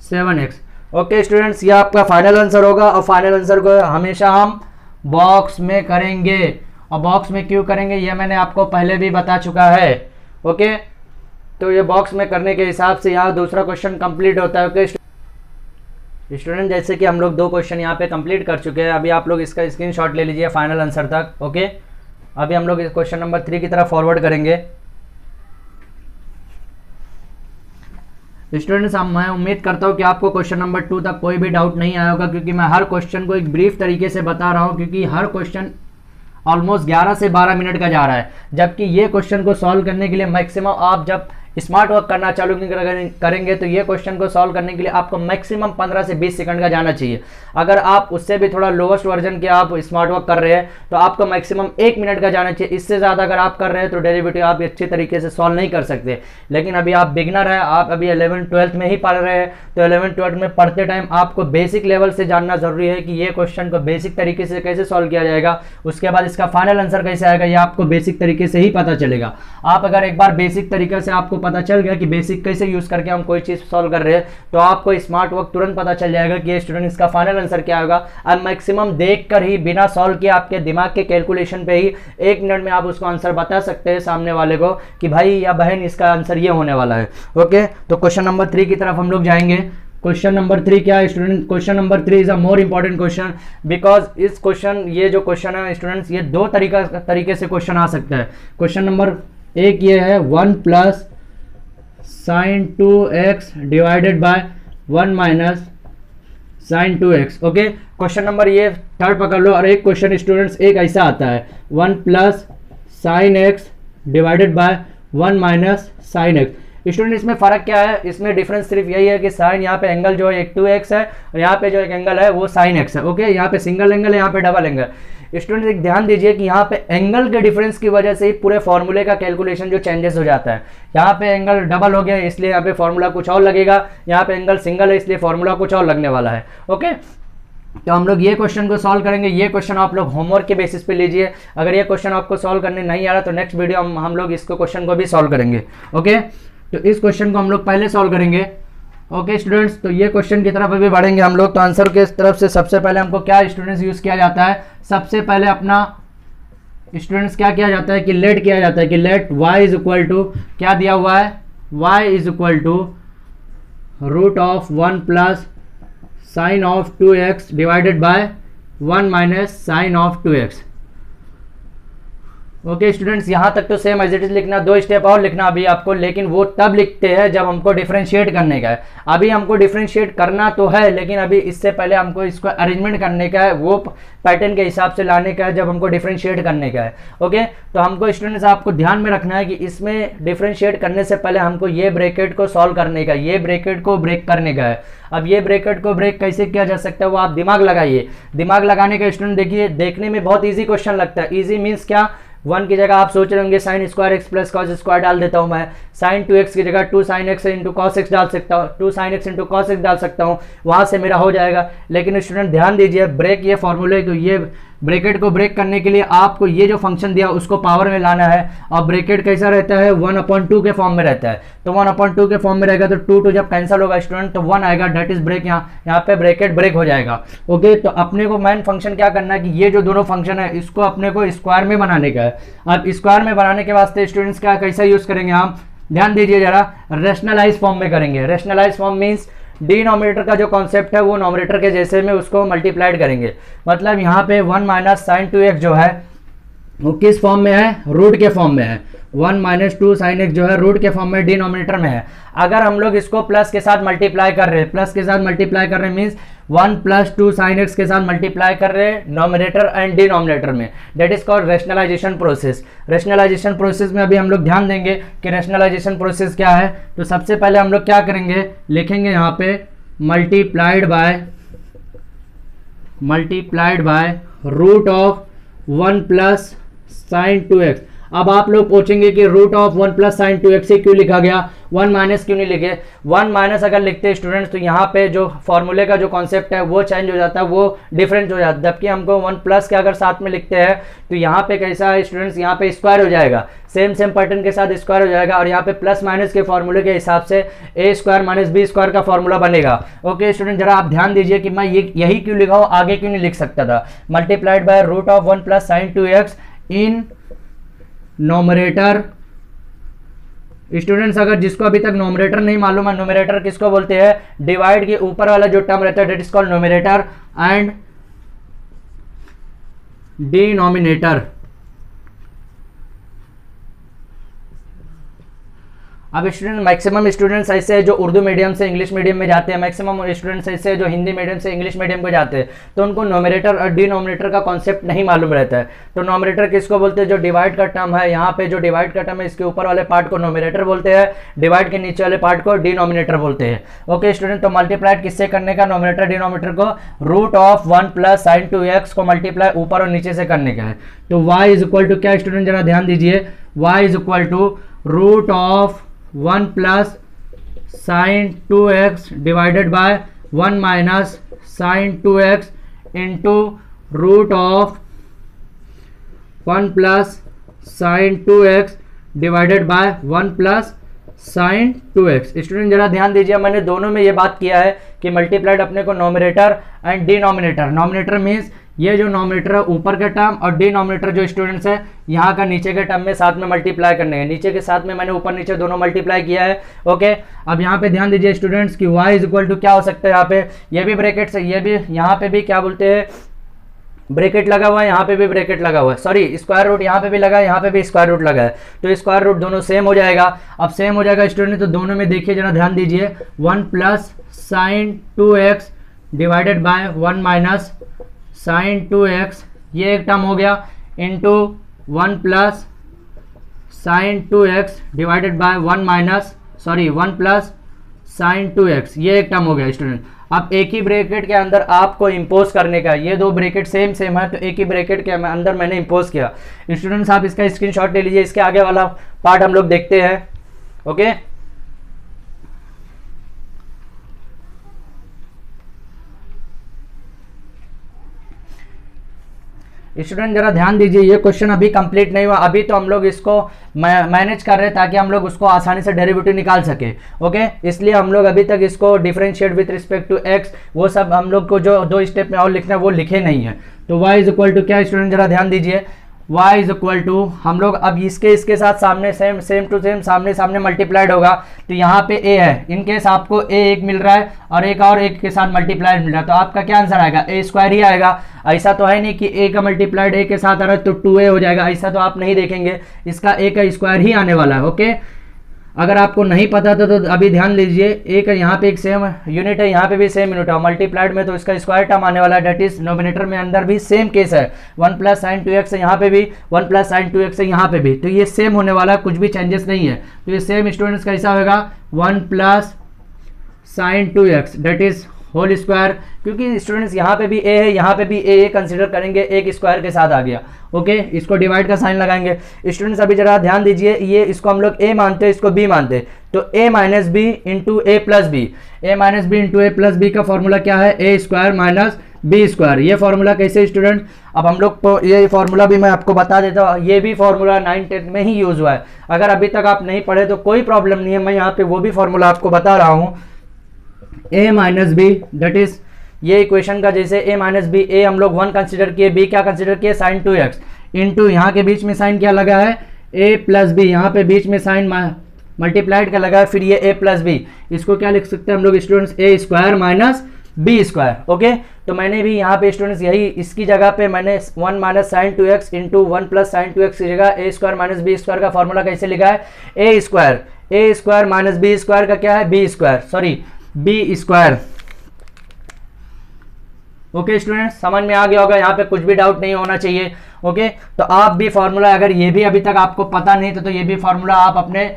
7x। Okay students, ये आपका फाइनल आंसर होगा, और फाइनल आंसर को हमेशा हम बॉक्स में करेंगे। और बॉक्स में क्यों करेंगे ये मैंने आपको पहले भी बता चुका है। ओके, तो ये बॉक्स में करने के हिसाब से यहाँ दूसरा क्वेश्चन कंप्लीट होता है। ओके स्टूडेंट, जैसे कि हम लोग 2 क्वेश्चन यहाँ पे कंप्लीट कर चुके हैं, अभी आप लोग इसका स्क्रीनशॉट ले लीजिए फाइनल आंसर तक। ओके, अभी हम लोग क्वेश्चन नंबर 3 की तरफ फॉरवर्ड करेंगे। स्टूडेंट्स, मैं उम्मीद करता हूँ कि आपको क्वेश्चन नंबर 2 तक कोई भी डाउट नहीं आया होगा, क्योंकि मैं हर क्वेश्चन को एक ब्रीफ तरीके से बता रहा हूँ, क्योंकि हर क्वेश्चन ऑलमोस्ट 11 से 12 मिनट का जा रहा है, जबकि ये क्वेश्चन को सॉल्व करने के लिए मैक्सिमम आप जब स्मार्ट वर्क करना चालू करेंगे तो ये क्वेश्चन को सॉल्व करने के लिए आपको मैक्सिमम 15 से 20 सेकंड का जाना चाहिए। अगर आप उससे भी थोड़ा लोवेस्ट वर्जन के आप स्मार्ट वर्क कर रहे हैं तो आपको मैक्सिमम 1 मिनट का जाना चाहिए। इससे ज़्यादा अगर आप कर रहे हैं तो डेरिवेटिव आप अच्छे तरीके से सॉल्व नहीं कर सकते। लेकिन अभी आप बिगनर है, आप अभी 11th-12th में ही पढ़ रहे हैं, तो 11th-12th में पढ़ते टाइम आपको बेसिक लेवल से जानना जरूरी है कि ये क्वेश्चन को बेसिक तरीके से कैसे सॉल्व किया जाएगा, उसके बाद इसका फाइनल आंसर कैसे आएगा ये आपको बेसिक तरीके से ही पता चलेगा। आप अगर एक बार बेसिक तरीके से आपको पता चल गया कि बेसिक कैसे यूज करके हम कोई चीज सॉल्व कर रहे हैं, तो आपको स्मार्ट वर्क तुरंत पता चल जाएगा कि ये स्टूडेंट इसका फाइनल आंसर क्या होगा। अब मैक्सिमम देखकर ही बिना सॉल्व किए आपके दिमाग के कैलकुलेशन पे ही 1 मिनट में आप उसको आंसर बता सकते हैं सामने वाले को कि भाई या बहन इसका आंसर ये होने वाला है। ओके, तो क्वेश्चन नंबर 3 की तरफ हम लोग जाएंगे। क्वेश्चन नंबर 3 क्या है student? Question number 3 is a more important question, because इस क्वेश्चन, ये जो क्वेश्चन है स्टूडेंट्स, ये 2 तरीके से क्वेश्चन आ सकता है। क्वेश्चन नंबर 1 ये है 1 plus sine 2x divided by 1 minus sine 2x। Okay, question number ये 3rd पकड़ लो। और एक क्वेश्चन स्टूडेंट्स एक ऐसा आता है 1 plus sine x divided by 1 minus sine x। Student इसमें फ़र्क क्या है? इसमें डिफरेंस सिर्फ यही है कि साइन यहाँ पे एंगल जो है एक 2x है, और यहाँ पे जो एक एंगल है वो साइन x है। ओके, यहाँ पे सिंगल एंगल है, यहाँ पे डबल एंगल। स्टूडेंट एक ध्यान दीजिए कि यहाँ पे एंगल के डिफरेंस की वजह से ही पूरे फॉर्मूले का कैलकुलेशन जो चेंजेस हो जाता है। यहाँ पे एंगल डबल हो गया इसलिए यहाँ पे फॉर्मूला कुछ और लगेगा, यहाँ पे एंगल सिंगल है इसलिए फॉर्मूला कुछ और लगने वाला है। ओके, तो हम लोग ये क्वेश्चन को सॉल्व करेंगे। ये क्वेश्चन आप लोग होमवर्क के बेसिस पे लीजिए। अगर ये क्वेश्चन आपको सॉल्व करने नहीं आ रहा तो नेक्स्ट वीडियो हम लोग इसको क्वेश्चन को भी सॉल्व करेंगे। ओके, तो इस क्वेश्चन को हम लोग पहले सॉल्व करेंगे। ओके स्टूडेंट्स, तो ये क्वेश्चन की तरफ अभी बढ़ेंगे हम लोग। तो आंसर के तरफ से सबसे पहले हमको क्या स्टूडेंट्स यूज किया जाता है, सबसे पहले अपना स्टूडेंट्स क्या किया जाता है कि लेट किया जाता है कि let y is equal to क्या दिया हुआ है, y is equal to root of 1 plus sine of 2x divided by 1 minus sine of 2x। Okay students, यहाँ तक तो सेम एज इट इज लिखना, 2 स्टेप और लिखना अभी आपको, लेकिन वो तब लिखते हैं जब हमको डिफरेंशिएट करने का है। अभी हमको डिफरेंशिएट करना तो है, लेकिन अभी इससे पहले हमको इसको अरेंजमेंट करने का है, वो पैटर्न के हिसाब से लाने का है जब हमको डिफरेंशिएट करने का है। ओके, तो हमको स्टूडेंट्स आपको ध्यान में रखना है कि इसमें डिफरेंशिएट करने से पहले हमको ये ब्रैकेट को सॉल्व करने का, ये ब्रैकेट को ब्रेक करने का है। अब ये ब्रैकेट को ब्रेक कैसे किया जा सकता है वो आप दिमाग लगाइए। दिमाग लगाने का स्टूडेंट देखिए, देखने में बहुत ईजी क्वेश्चन लगता है। ईजी मीन्स क्या, 1 की जगह आप सोच रहे होंगे sign square x plus cos square डाल देता हूं मैं, साइन 2x की जगह 2 sine x into cos x डाल सकता हूँ, 2 sine x into cos x डाल सकता हूँ, वहां से मेरा हो जाएगा। लेकिन स्टूडेंट ध्यान दीजिए, ब्रेक ये फॉर्मूले को, ये ब्रैकेट को ब्रेक करने के लिए आपको ये जो फंक्शन दिया उसको पावर में लाना है। और ब्रैकेट कैसा रहता है, 1/2 के फॉर्म में रहता है। तो 1/2 के फॉर्म में रहेगा तो 2 जब कैंसिल होगा स्टूडेंट तो 1 आएगा, डेट इज ब्रेक। यहाँ पे ब्रैकेट ब्रेक हो जाएगा। ओके, तो अपने को मेन फंक्शन क्या करना है कि ये जो दोनों फंक्शन है इसको अपने को स्क्वायर में बनाने का है। अब स्क्वायर में बनाने के वास्ते स्टूडेंट्स क्या कैसा यूज करेंगे हम, ध्यान दीजिए जरा, रेशनलाइज फॉर्म में करेंगे। रेशनलाइज फॉर्म मीन्स डिनोमिनेटर का जो कॉन्सेप्ट है वो नोमिनेटर के जैसे में उसको मल्टीप्लाइड करेंगे। मतलब यहाँ पे 1 माइनस साइन 2x जो है वो किस फॉर्म में है, रूट के फॉर्म में है। 1 माइनस 2 साइन एक्स जो है रूट के फॉर्म में डिनोमिनेटर में है। अगर हम लोग इसको प्लस के साथ मल्टीप्लाई कर रहे हैं, प्लस के साथ मल्टीप्लाई कर रहे हैं मीन्स 1 प्लस 2 साइन एक्स के साथ मल्टीप्लाई कर रहे हैं नोमिनेटर एंड डिनोमिनेटर में, that is called rationalisation process. Rationalisation process में अभी हम लोग ध्यान देंगे कि रेशनलाइजेशन प्रोसेस क्या है। तो सबसे पहले हम लोग क्या करेंगे, लिखेंगे यहाँ पे multiplied by root of 1 plus sine 2x। अब आप लोग पूछेंगे कि root of 1 plus sine 2x से क्यों लिखा गया, 1 माइनस क्यों नहीं लिखे। 1 माइनस अगर लिखते हैं स्टूडेंट्स तो यहाँ पे जो फॉर्मूले का जो कॉन्सेप्ट है वो चेंज हो जाता है, वो डिफरेंट हो जाता है। जबकि हमको 1 प्लस के अगर साथ में लिखते हैं तो यहाँ पे कैसा है स्टूडेंट्स, यहाँ पे स्क्वायर हो जाएगा, सेम पैटर्न के साथ स्क्वायर हो जाएगा। और यहाँ पे प्लस माइनस के फॉर्मूले के हिसाब से ए स्क्वायर माइनस बी स्क्वायर का फॉर्मूला बनेगा। ओके स्टूडेंट, जरा आप ध्यान दीजिए कि मैं यही क्यों लिखा हूँ, आगे क्यों नहीं लिख सकता था। Multiplied by root of 1 plus sine 2x in numerator. Students अगर जिसको अभी तक नोमरेटर नहीं मालूम है, नोमरेटर किसको बोलते हैं, डिवाइड के ऊपर वाला जो टर्म रहता है that is called numerator and denominator. अब स्टूडेंट मैक्सिमम स्टूडेंट्स ऐसे हैं जो उर्दू मीडियम से इंग्लिश मीडियम में जाते हैं, मैक्सिमम स्टूडेंट्स ऐसे हैं जो हिंदी मीडियम से इंग्लिश मीडियम को जाते हैं, तो उनको नोमिनेटर और डिनोमिनेटर का कॉन्सेप्ट नहीं मालूम रहता है। तो नोमिनेटर किसको बोलते हैं, जो डिवाइड का टर्म है, यहाँ पे जो डिवाइड का टर्म है इसके ऊपर वाले पार्ट को नोमिनेटर बोलते हैं, डिवाइड के नीचे वाले पार्ट को डिनोमिनेटर बोलते हैं। ओके स्टूडेंट, तो मल्टीप्लाइड किससे करने का, नोमिनेटर डिनोमिनेटर को root of 1 plus sine 2x को मल्टीप्लाई ऊपर और नीचे से करने का है। तो y इज इक्वल टू क्या स्टूडेंट, जरा ध्यान दीजिए, y is equal to root of 1 plus sine 2x divided by 1 minus sine 2x into root of 1 plus sine 2x divided by 1 plus sine 2x। Student जरा ध्यान दीजिए, मैंने दोनों में ये बात किया है कि मल्टीप्लाइड अपने को nominator and denominator, nominator means ये जो नोमिनेटर है ऊपर का टर्म और डिनोमिनेटर जो स्टूडेंट्स है यहाँ का नीचे के टर्म में साथ में मल्टीप्लाई करने हैं, नीचे के साथ में मैंने ऊपर नीचे दोनों मल्टीप्लाई किया है। ओके, अब यहाँ पे ध्यान दीजिए स्टूडेंट्स कि y इज इक्वल टू क्या हो सकता है, यहाँ पे ये भी ब्रैकेट से, ये भी यहाँ पे भी क्या बोलते हैं ब्रैकेट लगा हुआ है, यहाँ पे भी ब्रैकेट लगा हुआ है, सॉरी स्क्वायर रूट यहाँ पे भी लगा है, यहाँ पे भी स्क्वायर रूट लगा है, तो स्क्वायर रूट दोनों सेम हो जाएगा। अब सेम हो जाएगा स्टूडेंट, तो दोनों में देखिए जरा ध्यान दीजिए, 1 plus sine 2x divided by 1 minus sine 2x, ये एक टर्म हो गया, into 1 plus sine 2x divided by 1 plus sine 2x, ये एक टर्म हो गया स्टूडेंट। अब एक ही ब्रैकेट के अंदर आपको इंपोज करने का, ये दो ब्रैकेट सेम है तो एक ही ब्रैकेट के अंदर मैंने इंपोज किया। स्टूडेंट्स आप इसका स्क्रीनशॉट ले लीजिए, इसके आगे वाला पार्ट हम लोग देखते हैं। ओके, स्टूडेंट जरा ध्यान दीजिए, ये क्वेश्चन अभी कंप्लीट नहीं हुआ, अभी तो हम लोग इसको मैनेज कर रहे हैं ताकि हम लोग उसको आसानी से डेरिवेटिव निकाल सके। ओके, इसलिए हम लोग अभी तक इसको differentiate with respect to x वो सब हम लोग को जो 2 स्टेप में और लिखना है वो लिखे नहीं है। तो y इज इक्वल टू क्या स्टूडेंट, जरा ध्यान दीजिए, y इज इक्वल टू हम लोग अब इसके साथ सामने सेम टू सेम सामने सामने मल्टीप्लाइड होगा, तो यहाँ पे a है, इन केस आपको a एक मिल रहा है और एक और एक के साथ मल्टीप्लाइड मिल रहा है, तो आपका क्या आंसर आएगा, a स्क्वायर ही आएगा। ऐसा तो है नहीं कि a का मल्टीप्लाइड a के साथ आ रहा है तो 2a हो जाएगा, ऐसा तो आप नहीं देखेंगे, इसका a का स्क्वायर ही आने वाला है। ओके, अगर आपको नहीं पता था तो अभी ध्यान लीजिए, एक यहाँ पे एक सेम यूनिट है, यहाँ पे भी सेम यूनिट है, मल्टीप्लाइड में तो इसका स्क्वायर टर्म आने वाला है, डेट इज नोमिनेटर में अंदर भी सेम केस है, 1 प्लस साइन 2x है यहाँ पे भी, 1 प्लस साइन 2x है यहाँ पे भी, तो ये सेम होने वाला है, कुछ भी चेंजेस नहीं है। तो ये सेम स्टूडेंट्स कैसा होगा, 1 plus sine 2x that is whole square, क्योंकि स्टूडेंट्स यहाँ पे भी a है, यहाँ पे भी a कंसिडर करेंगे, एक स्क्वायर के साथ आ गया। ओके, इसको डिवाइड का साइन लगाएंगे। स्टूडेंट्स अभी जरा ध्यान दीजिए, ये इसको हम लोग a मानते हैं, इसको b मानते हैं, तो a minus b into a plus b, a minus b into a plus b का फॉर्मूला क्या है, a square minus b square. ये फॉर्मूला कैसे स्टूडेंट, अब हम लोग तो ये फॉर्मूला भी मैं आपको बता देता हूँ, ये भी फॉर्मूला 9th-10th में ही यूज हुआ है, अगर अभी तक आप नहीं पढ़े तो कोई प्रॉब्लम नहीं है, मैं यहाँ पे वो भी फॉर्मूला आपको बता रहा हूँ। a minus b that is ये इक्वेशन का जैसे a माइनस बी, a हम लोग 1 कंसिडर किए, b क्या कंसिडर किए साइन 2x, इंटू यहाँ के बीच में साइन क्या लगा है a प्लस बी, यहाँ पे बीच में साइन मल्टीप्लाइड का लगा है, फिर ये a प्लस बी, इसको क्या लिख सकते हैं हम लोग students, a square minus b square. Okay, तो मैंने भी यहाँ पे स्टूडेंट्स यही इसकी जगह पे मैंने 1 minus sine 2x into 1 plus sine 2x की जगह a square minus b square का फॉर्मूला कैसे लिखा है, a square minus b square का क्या है, बी स्क्वायर। ओके स्टूडेंट्स, समझ में आ गया होगा, यहाँ पे कुछ भी डाउट नहीं होना चाहिए। ओके, तो आप भी फॉर्मूला, अगर ये भी अभी तक आपको पता नहीं तो ये भी फॉर्मूला आप अपने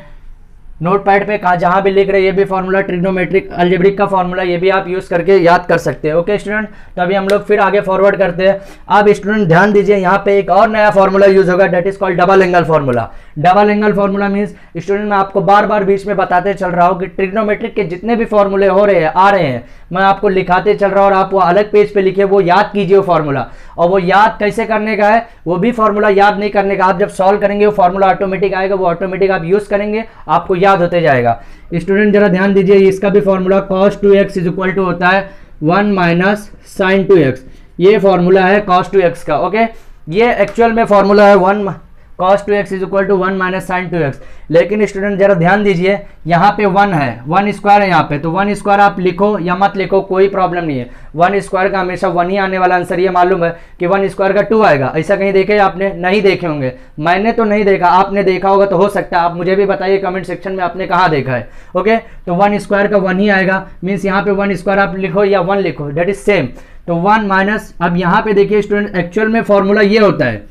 नोट पैड पे कहा जहां भी लिख रहे हैं, ये भी फॉर्मूला ट्रिग्नोमेट्रिक अलजेब्रिक का फॉर्मूला, ये भी आप यूज करके याद कर सकते हैं। ओके स्टूडेंट, तो अभी हम लोग फिर आगे फॉरवर्ड करते हैं। अब स्टूडेंट ध्यान दीजिए, यहाँ पे एक और नया फॉर्मूला यूज होगा, that is called double angle formula. Double angle formula means student मैं आपको बार बार बीच में बताते चल रहा हूँ कि ट्रिग्नोमेट्रिक के जितने भी फॉर्मूले आ रहे हैं मैं आपको लिखाते चल रहा हूँ, और आप वो अलग पेज पे लिखे, वो याद कीजिए वो फॉर्मूला। और वो याद कैसे करने का है, वो भी फॉर्मूला याद नहीं करने का, आप जब सॉल्व करेंगे वो फॉर्मूला ऑटोमेटिक आएगा, वो ऑटोमेटिक आप यूज करेंगे, आपको याद होते जाएगा। स्टूडेंट जरा ध्यान दीजिए, इसका भी formula cos 2x is equal to होता है 1 माइनस साइन 2x, ये फॉर्मूला है cos 2x का। ओके, ये एक्चुअल में फॉर्मूला है 1 cos 2x is equal to 1 minus sine 2x, लेकिन स्टूडेंट जरा ध्यान दीजिए, यहाँ पे 1 है, 1 स्क्वायर है यहाँ पे, तो 1 स्क्वायर आप लिखो या मत लिखो कोई प्रॉब्लम नहीं है, 1 स्क्वायर का हमेशा 1 ही आने वाला आंसर, ये मालूम है कि 1 स्क्वायर का 2 आएगा, ऐसा कहीं देखे आपने, नहीं देखे होंगे, मैंने तो नहीं देखा, आपने देखा होगा तो हो सकता है आप मुझे भी बताइए कमेंट सेक्शन में आपने कहाँ देखा है। ओके, तो 1 स्क्वायर का 1 ही आएगा, मीन्स यहाँ पे 1 स्क्वायर आप लिखो या 1 लिखो डेट इज सेम, तो 1 माइनस, अब यहाँ पे देखिए स्टूडेंट एक्चुअल में फॉर्मूला ये होता है।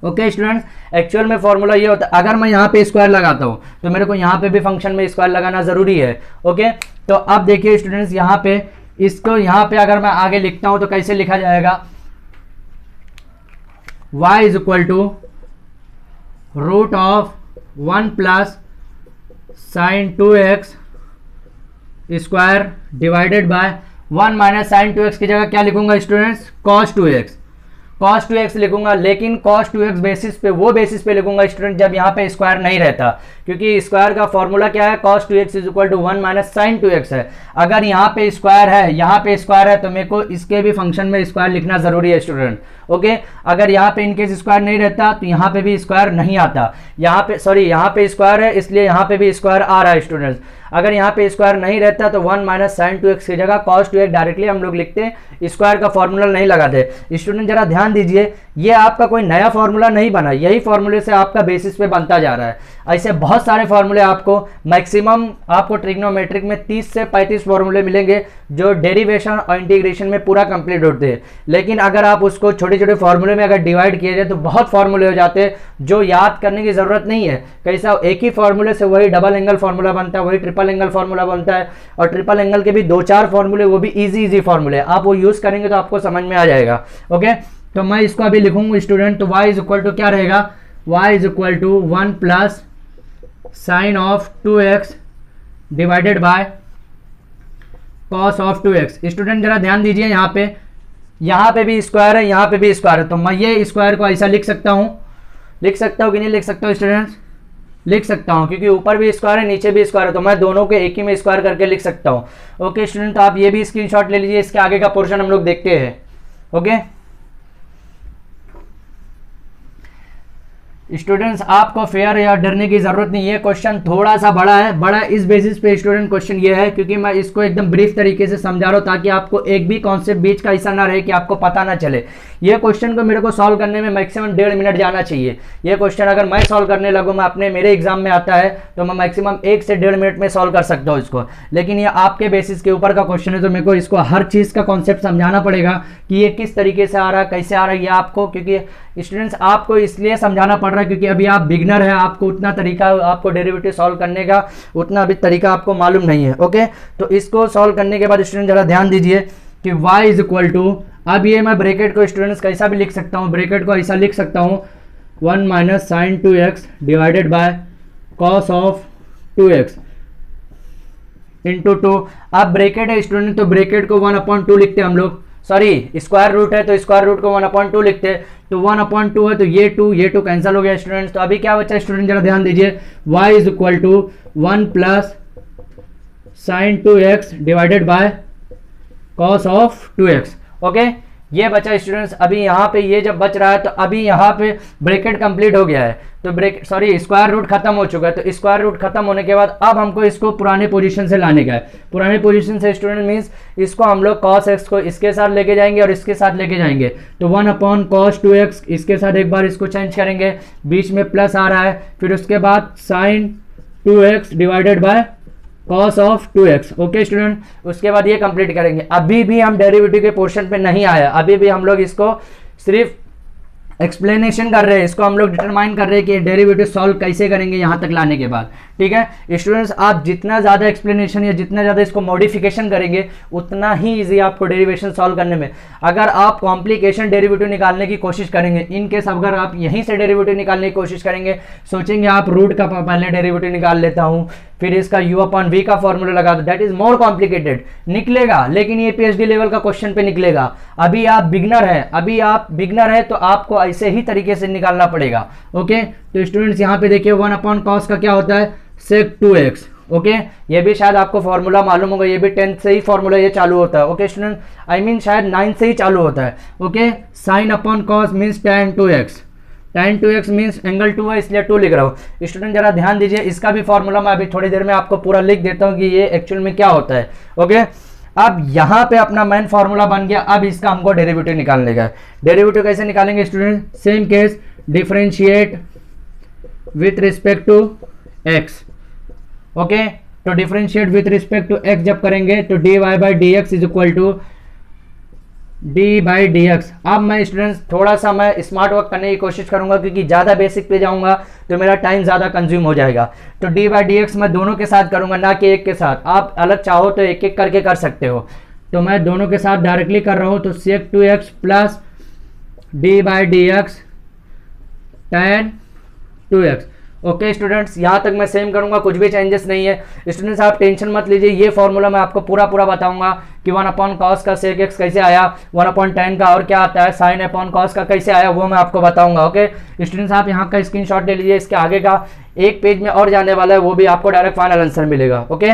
ओके स्टूडेंट्स, एक्चुअल में फॉर्मूला ये होता है, अगर मैं यहाँ पे स्क्वायर लगाता हूँ तो मेरे को यहाँ पे भी फंक्शन में स्क्वायर लगाना जरूरी है। ओके, तो अब देखिए स्टूडेंट्स, यहाँ पे इसको यहाँ पे अगर मैं आगे लिखता हूँ तो कैसे लिखा जाएगा, y is equal to root of 1 plus sine 2x square divided by 1 minus sine 2x की जगह क्या लिखूंगा स्टूडेंट्स, cos 2x लिखूंगा, लेकिन cos 2x बेसिस पे, वो बेसिस पे लिखूंगा स्टूडेंट जब यहाँ पे स्क्वायर नहीं रहता, क्योंकि स्क्वायर का फॉर्मूला क्या है, cos 2x is equal to 1 minus sine 2x है। अगर यहाँ पे स्क्वायर है, यहाँ पे स्क्वायर है, तो मेरे को इसके भी फंक्शन में स्क्वायर लिखना जरूरी है स्टूडेंट। ओके, अगर यहाँ पे इनकेस स्क्वायर नहीं रहता तो यहाँ पे भी स्क्वायर नहीं आता, यहाँ पे सॉरी यहाँ पे स्क्वायर है इसलिए यहाँ पे भी स्क्वायर आ रहा है स्टूडेंट्स। अगर यहाँ पे स्क्वायर नहीं रहता तो 1 माइनस साइन 2x की जगह cos 2x डायरेक्टली हम लोग लिखते, स्क्वायर का फॉर्मूला नहीं लगाते। स्टूडेंट जरा ध्यान दीजिए, ये आपका कोई नया फॉर्मूला नहीं बना, यही फॉर्मूले से आपका बेसिस पे बनता जा रहा है। ऐसे बहुत सारे फॉर्मूले आपको मैक्सिमम आपको ट्रिग्नोमेट्रिक में 30 से 35 फॉर्मूले मिलेंगे जो डेरिवेशन और इंटीग्रेशन में पूरा कंप्लीट होते हैं, लेकिन अगर आप उसको छोटे छोटे फॉर्मूले में अगर डिवाइड किए जाए तो बहुत फॉर्मूले हो जाते हैं जो याद करने की जरूरत नहीं है। कैसा, एक ही फॉर्मूले से वही डबल एंगल फॉर्मूला बनता है, वही ट्रिपल एंगल फॉर्मूला बनता है, और ट्रिपल एंगल के भी 2-4 फॉर्मूले, वो भी इजी फॉर्मूले, आप वो यूज करेंगे तो आपको समझ में आ जाएगा। ओके, तो मैं इसको अभी लिखूंगा स्टूडेंट, तो y इज इक्वल टू क्या रहेगा, y is equal to 1 plus sine of 2x divided by cos of 2x। Student जरा ध्यान दीजिए, यहाँ पे यहाँ पे भी स्क्वायर है, यहाँ पे भी स्क्वायर है, तो मैं ये स्क्वायर को ऐसा लिख सकता हूँ, लिख सकता हूँ कि नहीं लिख सकता हूँ स्टूडेंट्स? लिख सकता हूँ, क्योंकि ऊपर भी स्क्वायर है नीचे भी स्क्वायर है, तो मैं दोनों के एक ही में स्क्वायर करके लिख सकता हूँ। ओके स्टूडेंट, तो आप ये भी स्क्रीनशॉट ले लीजिए, इसके आगे का पोर्शन हम लोग देखते हैं। ओके स्टूडेंट्स, आपको फेयर या डरने की जरूरत नहीं है, क्वेश्चन थोड़ा सा बड़ा है। बड़ा इस बेसिस पे स्टूडेंट क्वेश्चन ये है क्योंकि मैं इसको एकदम ब्रीफ तरीके से समझा रहा हूँ, ताकि आपको एक भी कॉन्सेप्ट बीच का ऐसा ना रहे कि आपको पता ना चले। ये क्वेश्चन को मेरे को सॉल्व करने में मैक्सिमम 1.5 मिनट जाना चाहिए। ये क्वेश्चन अगर मैं सॉल्व करने लगूँ, मैं अपने मेरे एग्जाम में आता है तो मैं मैक्सिमम 1 से 1.5 मिनट में सॉल्व कर सकता हूँ इसको। लेकिन ये आपके बेसिस के ऊपर का क्वेश्चन है, तो मेरे को इसको हर चीज़ का कॉन्सेप्ट समझाना पड़ेगा कि ये किस तरीके से आ रहा है, कैसे आ रहा है ये आपको, क्योंकि स्टूडेंट्स आपको इसलिए समझाना पड़ रहा है क्योंकि अभी आप बिगनर है, आपको उतना तरीका, आपको डेरिवेटिव सॉल्व करने का उतना अभी तरीका आपको मालूम नहीं है। ओके, तो इसको सॉल्व करने के बाद स्टूडेंट जरा ध्यान दीजिए कि y इज इक्वल टू, अब ये मैं ब्रैकेट को स्टूडेंट्स कैसा भी लिख सकता हूँ, ब्रैकेट को ऐसा लिख सकता हूँ 1 minus sine 2x divided by cos of 2x into 2। अब ब्रैकेट है स्टूडेंट, तो ब्रैकेट को 1/2 लिखते हैं हम लोग, सॉरी स्क्वायर रूट है तो स्क्वायर रूट को 1/2 लिखते हैं, तो 1/2 है तो ये 2 कैंसिल हो गया स्टूडेंट्स। तो अभी क्या बचा स्टूडेंट, जरा ध्यान दीजिए, y is equal to 1 plus sine 2x divided by cos of 2x। Okay, ये बचा स्टूडेंट्स। अभी यहाँ पे ये जब बच रहा है तो अभी यहाँ पे ब्रैकेट कंप्लीट हो गया है, तो ब्रैकेट सॉरी स्क्वायर रूट खत्म हो चुका है, तो स्क्वायर रूट खत्म होने के बाद अब हमको इसको पुराने पोजीशन से लाने का है। पुराने पोजीशन से स्टूडेंट मींस इसको हम लोग cos x को इसके साथ लेके जाएंगे और इसके साथ लेके जाएंगे, तो 1/cos 2x इसके साथ एक बार इसको चेंज करेंगे, बीच में प्लस आ रहा है, फिर उसके बाद sine 2x divided by cos of 2x। Okay student, उसके बाद ये कंप्लीट करेंगे। अभी भी हम डेरिवेटिव के पोर्शन पे नहीं आया, अभी भी हम लोग इसको सिर्फ एक्सप्लेनेशन कर रहे हैं, इसको हम लोग डिटरमाइन कर रहे हैं कि डेरिवेटिव सॉल्व कैसे करेंगे यहाँ तक लाने के बाद। ठीक है स्टूडेंट्स, आप जितना ज़्यादा एक्सप्लेनेशन या जितना ज़्यादा इसको मॉडिफिकेशन करेंगे उतना ही इजी आपको डेरिवेशन सॉल्व करने में। अगर आप कॉम्प्लिकेशन डेरिवेटिव निकालने की कोशिश करेंगे, इन केस अगर आप यहीं से डेरिवेटिव निकालने की कोशिश करेंगे, सोचेंगे आप रूट का पहले डेरिवेटिव निकाल लेता हूँ, फिर इसका u/v का फॉर्मूला लगा दो, दैट इज मोर कॉम्प्लिकेटेड, निकलेगा लेकिन ये पीएचडी लेवल का क्वेश्चन पे निकलेगा। अभी आप बिगनर है तो आपको ऐसे ही तरीके से निकालना पड़ेगा। ओके, तो स्टूडेंट्स यहाँ पे देखिए 1/cos का क्या होता है, sec 2x। ओके, ये भी शायद आपको फॉर्मूला मालूम होगा, ये भी 10th से ही फॉर्मूला ये चालू होता है। ओके स्टूडेंट, आई मीन शायद 9th से ही चालू होता है। Okay, sin/cos means tan 2x, tan 2x means angle 2 है इसलिए 2 लिख रहा हूँ। स्टूडेंट जरा ध्यान दीजिए, इसका भी फॉर्मूला मैं अभी थोड़ी देर में आपको पूरा लिख देता हूँ कि ये एक्चुअल में क्या होता है। ओके, अब यहाँ पे अपना मेन फॉर्मूला बन गया, अब इसका हमको डेरिवेटिव निकालने का है। डेरिवेटिव कैसे निकालेंगे student, same case, differentiate with respect to x। Okay, तो differentiate with respect to x जब करेंगे तो dy by D x is equal to D by D X. अब मैं स्टूडेंट्स थोड़ा सा मैं स्मार्ट वर्क करने की कोशिश करूंगा, क्योंकि ज़्यादा बेसिक पे जाऊंगा तो मेरा टाइम ज़्यादा कंज्यूम हो जाएगा। तो डी बाई डी एक्स मैं दोनों के साथ करूंगा, ना कि एक के साथ। आप अलग चाहो तो एक एक करके कर सकते हो, तो मैं दोनों के साथ डायरेक्टली कर रहा हूँ। तो sec 2x plus d by D x tan 2x। Okay students, यहाँ तक मैं सेम करूंगा, कुछ भी चेंजेस नहीं है। स्टूडेंट्स आप टेंशन मत लीजिए, ये फॉर्मूला मैं आपको पूरा बताऊंगा कि 1/cos का sec x कैसे आया, 1/tan का और क्या आता है, sin/cos का कैसे आया, वो मैं आपको बताऊंगा। ओके स्टूडेंट्स, आप यहाँ का स्क्रीनशॉट ले लीजिए, इसके आगे का एक पेज में और जाने वाला है, वो भी आपको डायरेक्ट फाइनल आंसर मिलेगा। ओके,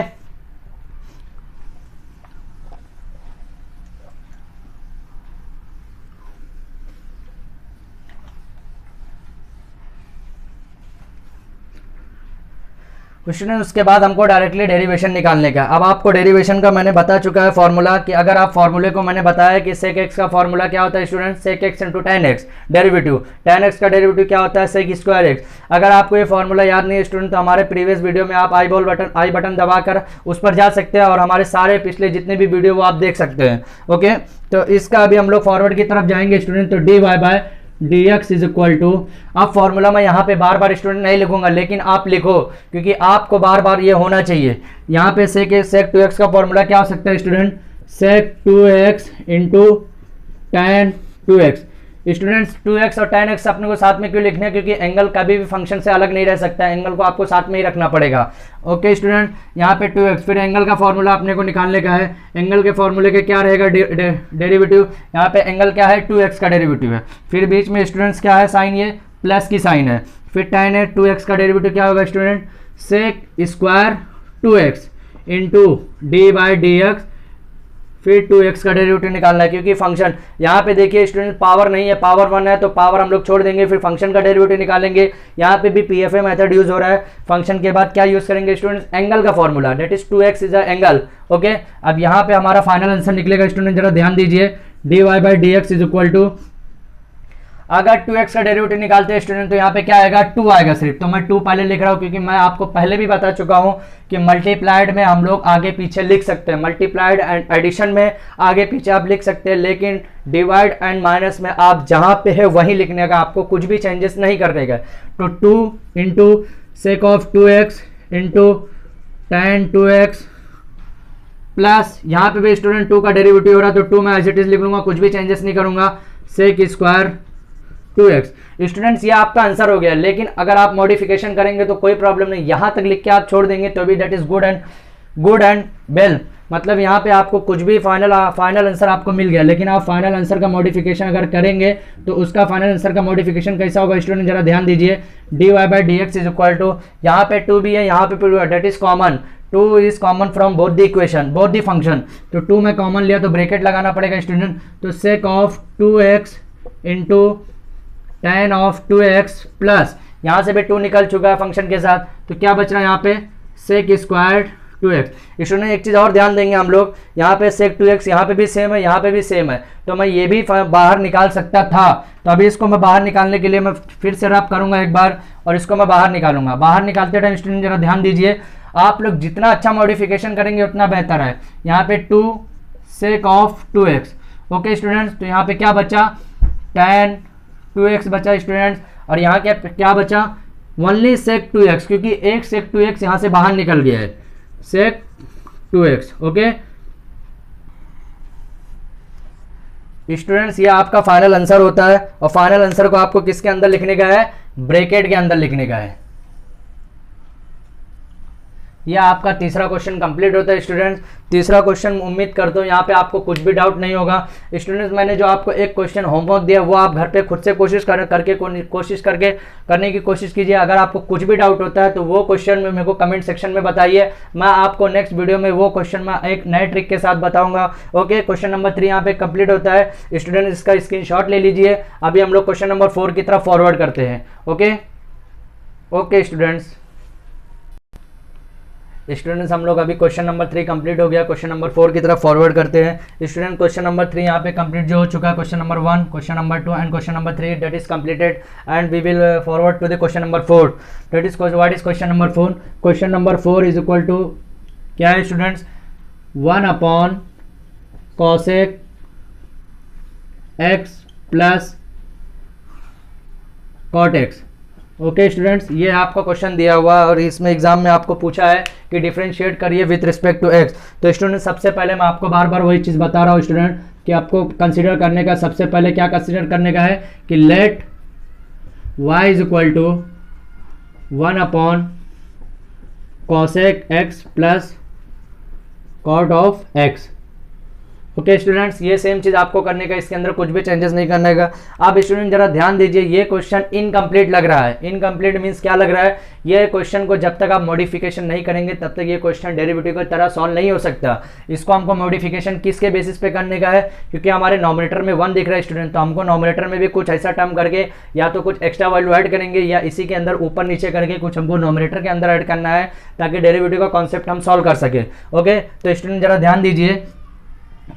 क्वेश्चन उसके बाद हमको डायरेक्टली डेरिवेशन निकालने का। अब आपको डेरिवेशन का मैंने बता चुका है फॉर्मूला, कि अगर आप फॉर्मूले को मैंने बताया कि sec x का फॉर्मूला क्या होता है student, sec x into tan x derivative, tan x का डेरिवेटिव क्या होता है, sec स्क्वायर x। अगर आपको ये फॉर्मूला याद नहीं है स्टूडेंट, तो हमारे प्रीवियस वीडियो में आप आई बटन दबाकर उस पर जा सकते हैं और हमारे सारे पिछले जितने भी वीडियो वो आप देख सकते हैं। ओके, तो इसका अभी हम लोग फॉरवर्ड की तरफ जाएंगे स्टूडेंट। तो d y by d x is equal to, अब फॉर्मूला मैं यहाँ पे बार बार स्टूडेंट नहीं लिखूंगा, लेकिन आप लिखो क्योंकि आपको बार बार ये होना चाहिए। यहाँ पे sec 2x का फॉर्मूला क्या हो सकता है student, sec 2x into tan 2x। Students 2x और tan x अपने को साथ में क्यों लिखना है, क्योंकि एंगल कभी भी फंक्शन से अलग नहीं रह सकता है, एंगल को आपको साथ में ही रखना पड़ेगा। ओके स्टूडेंट, यहाँ पे 2x, फिर एंगल का फॉर्मूला अपने को निकालने का है। एंगल के फॉर्मूले के क्या रहेगा, डेरिवेटिव। यहाँ पे एंगल क्या है, 2x का डेरिवेटिव है। फिर बीच में स्टूडेंट्स क्या है, साइन, ये प्लस की साइन है। फिर tan है, 2x का डेरिवेटिव क्या होगा student, sec square 2x into d by D x, फिर 2x का डेरिवेटिव निकालना है, क्योंकि फंक्शन यहाँ पे देखिए स्टूडेंट पावर नहीं है, पावर 1 है, तो पावर हम लोग छोड़ देंगे, फिर फंक्शन का डेरिवेटिव निकालेंगे। यहाँ पे भी PFA मेथड यूज हो रहा है। फंक्शन के बाद क्या यूज करेंगे स्टूडेंट्स, एंगल का formula, that is 2x is a angle. Okay, अब यहाँ पे हमारा फाइनल आंसर निकलेगा स्टूडेंट, जरा ध्यान दीजिए, dy by D x is equal to, अगर 2x का डेरिवेटिव निकालते हैं स्टूडेंट तो यहाँ पे क्या आएगा, 2 आएगा सिर्फ। तो मैं 2 पहले लिख रहा हूँ, क्योंकि मैं आपको पहले भी बता चुका हूँ कि मल्टीप्लाइड में हम लोग आगे पीछे लिख सकते हैं, मल्टीप्लाइड एंड एडिशन में आगे पीछे आप लिख सकते हैं, लेकिन डिवाइड एंड माइनस में आप जहाँ पे है वहीं लिखने का, आपको कुछ भी चेंजेस नहीं करने का। तो 2 into sake of 2x into tan 2x plus यहाँ पे भी स्टूडेंट 2 का डेरिवेटिव हो रहा है, तो 2 मैं एज इट इज लिख लूंगा, कुछ भी चेंजेस नहीं करूंगा, सेक स्क्वायर 2x। स्टूडेंट्स ये आपका आंसर हो गया, लेकिन अगर आप मॉडिफिकेशन करेंगे तो कोई प्रॉब्लम नहीं, यहां तक लिख के आप छोड़ देंगे तो भी that is good and well. मतलब यहाँ पे आपको कुछ भी फाइनल आंसर आपको मिल गया, लेकिन आप फाइनल आंसर का मॉडिफिकेशन अगर करेंगे तो उसका फाइनल आंसर का मॉडिफिकेशन कैसा होगा स्टूडेंट, जरा ध्यान दीजिए, dy by D x is equal to, यहाँ पे 2 भी है, यहाँ पे 2 है, that is common, 2 is common from both the equation, both the function. तो 2 में कॉमन लिया तो ब्रैकेट लगाना पड़ेगा स्टूडेंट, तो sake of 2x into tan of 2x plus, यहाँ से भी 2 निकल चुका है फंक्शन के साथ, तो क्या बच रहा है यहाँ पे, सेक स्क्वायर 2x। स्टूडेंट एक चीज़ और ध्यान देंगे हम लोग, यहाँ पे सेक 2x, यहाँ पे भी सेम है, यहाँ पे भी सेम है, तो मैं ये भी बाहर निकाल सकता था। तो अभी इसको मैं बाहर निकालने के लिए मैं फिर से रब करूँगा एक बार, और इसको मैं बाहर निकालूंगा। बाहर निकालते टाइम स्टूडेंट जरा ध्यान दीजिए, आप लोग जितना अच्छा मॉडिफिकेशन करेंगे उतना बेहतर है। यहाँ पे 2 sake of 2x, okay students, तो यहाँ पे क्या बचा, tan 2x बचा स्टूडेंट्स, और यहाँ क्या बचा, ओनली सेक 2x, क्योंकि एक सेक 2x यहाँ से बाहर निकल गया है, सेक 2x। ओके स्टूडेंट्स, ये आपका फाइनल आंसर होता है, और फाइनल आंसर को आपको किसके अंदर लिखने का है, ब्रैकेट के अंदर लिखने का है। यह आपका तीसरा क्वेश्चन कंप्लीट होता है स्टूडेंट्स। तीसरा क्वेश्चन उम्मीद करता हूँ यहाँ पे आपको कुछ भी डाउट नहीं होगा स्टूडेंट्स। मैंने जो आपको एक क्वेश्चन होमवर्क दिया वो आप घर पे खुद से कोशिश करने की कोशिश कीजिए। अगर आपको कुछ भी डाउट होता है तो वो क्वेश्चन में मेरे को कमेंट सेक्शन में बताइए, मैं आपको नेक्स्ट वीडियो में वो क्वेश्चन में एक नए ट्रिक के साथ बताऊंगा। ओके, क्वेश्चन नंबर 3 यहाँ पे कंप्लीट होता है स्टूडेंट, इसका स्क्रीनशॉट ले लीजिए। अभी हम लोग क्वेश्चन नंबर 4 की तरफ फॉरवर्ड करते हैं। ओके स्टूडेंट्स, हम लोग अभी क्वेश्चन नंबर 3 कंप्लीट हो गया, क्वेश्चन नंबर 4 की तरफ फॉरवर्ड करते हैं स्टूडेंट। क्वेश्चन नंबर 3 यहाँ पे कंप्लीट जो हो चुका है, question number 1, question number 2 and question number 3 that is completed and we will forward to the question number 4 that is what is question number 4। Question number 4 is equal to क्या है students, 1 upon cosec x plus cot x। Okay students, ये आपका क्वेश्चन दिया हुआ और इसमें एग्जाम में आपको पूछा है कि डिफरेंशिएट करिए विथ रिस्पेक्ट टू x। तो स्टूडेंट सबसे पहले मैं आपको बार बार वही चीज़ बता रहा हूँ स्टूडेंट कि आपको कंसीडर करने का, सबसे पहले क्या कंसीडर करने का है कि let y is equal to 1 upon cosec x plus cot of x। Okay students, ये सेम चीज़ आपको करने का, इसके अंदर कुछ भी चेंजेस नहीं करने का। अब स्टूडेंट जरा ध्यान दीजिए, ये क्वेश्चन इनकम्प्लीट लग रहा है। इनकम्प्लीट मीन्स क्या लग रहा है, ये क्वेश्चन को जब तक आप मॉडिफिकेशन नहीं करेंगे तब तक ये क्वेश्चन डेरिवेटिव की तरह सॉल्व नहीं हो सकता। इसको हमको मॉडिफिकेशन किसके बेसिस पे करने का है, क्योंकि हमारे नॉमिनेटर में 1 दिख रहा है स्टूडेंट, तो हमको नॉमिनेटर में भी कुछ ऐसा टर्म करके या तो कुछ एक्स्ट्रा वैल्यू ऐड करेंगे या इसी के अंदर ऊपर नीचे करके कुछ हमको नॉमिनेटर के अंदर ऐड करना है ताकि डेरिवेटिव का कॉन्सेप्ट हम सॉल्व कर सके। ओके, तो स्टूडेंट जरा ध्यान दीजिए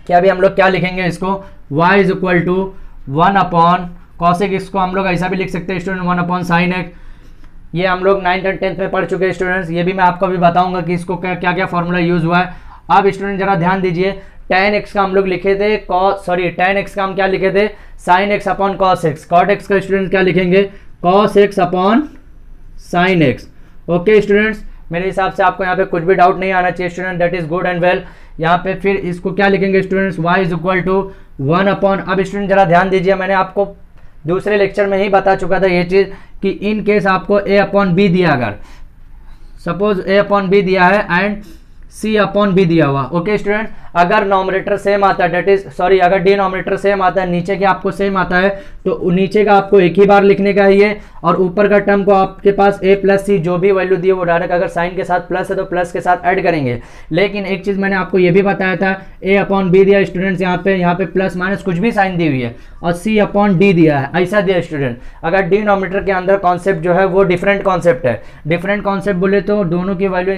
कि अभी हम लोग क्या लिखेंगे, इसको y is equal to 1 upon cosec, इसको हम लोग ऐसा भी लिख सकते हैं स्टूडेंट 1 अपॉन साइन x। ये हम लोग 9th और 10th में पढ़ चुके हैं स्टूडेंट्स, ये भी मैं आपको अभी बताऊंगा कि इसको क्या क्या फॉर्मूला यूज हुआ है। अब स्टूडेंट जरा ध्यान दीजिए, tan x का हम लोग लिखे थे tan x का हम क्या लिखे थे, sine x upon cos x। Cot x का स्टूडेंट क्या लिखेंगे, cos x upon sine x। Okay students, मेरे हिसाब से आपको यहाँ पे कुछ भी डाउट नहीं आना चाहिए student, that is good and well. यहाँ पे फिर इसको क्या लिखेंगे students, y is equal to 1 upon, अब स्टूडेंट जरा ध्यान दीजिए, मैंने आपको दूसरे लेक्चर में ही बता चुका था ये चीज़ कि इन केस आपको a अपॉन बी दिया, अगर सपोज a अपॉन बी दिया है एंड c अपॉन बी दिया हुआ, ओके स्टूडेंट, अगर नॉमिनेटर सेम आता है, डेट इज सॉरी, अगर डिनोमिनेटर सेम आता है, नीचे के आपको सेम आता है, तो नीचे का आपको एक ही बार लिखने का है ये, और ऊपर का टर्म को आपके पास a प्लस सी जो भी वैल्यू दी है वो डायरेक्ट अगर साइन के साथ प्लस है तो प्लस के साथ ऐड करेंगे। लेकिन एक चीज़ मैंने आपको ये भी बताया था, a अपॉन बी दिया स्टूडेंट्स, यहाँ पे प्लस माइनस कुछ भी साइन दी हुई है, और c अपॉन डी दिया है, ऐसा दिया स्टूडेंट। अगर डिनोमिनेटर के अंदर कॉन्सेप्ट जो है वो डिफरेंट कॉन्सेप्ट है, डिफरेंट कॉन्सेप्ट बोले तो दोनों की वैल्यू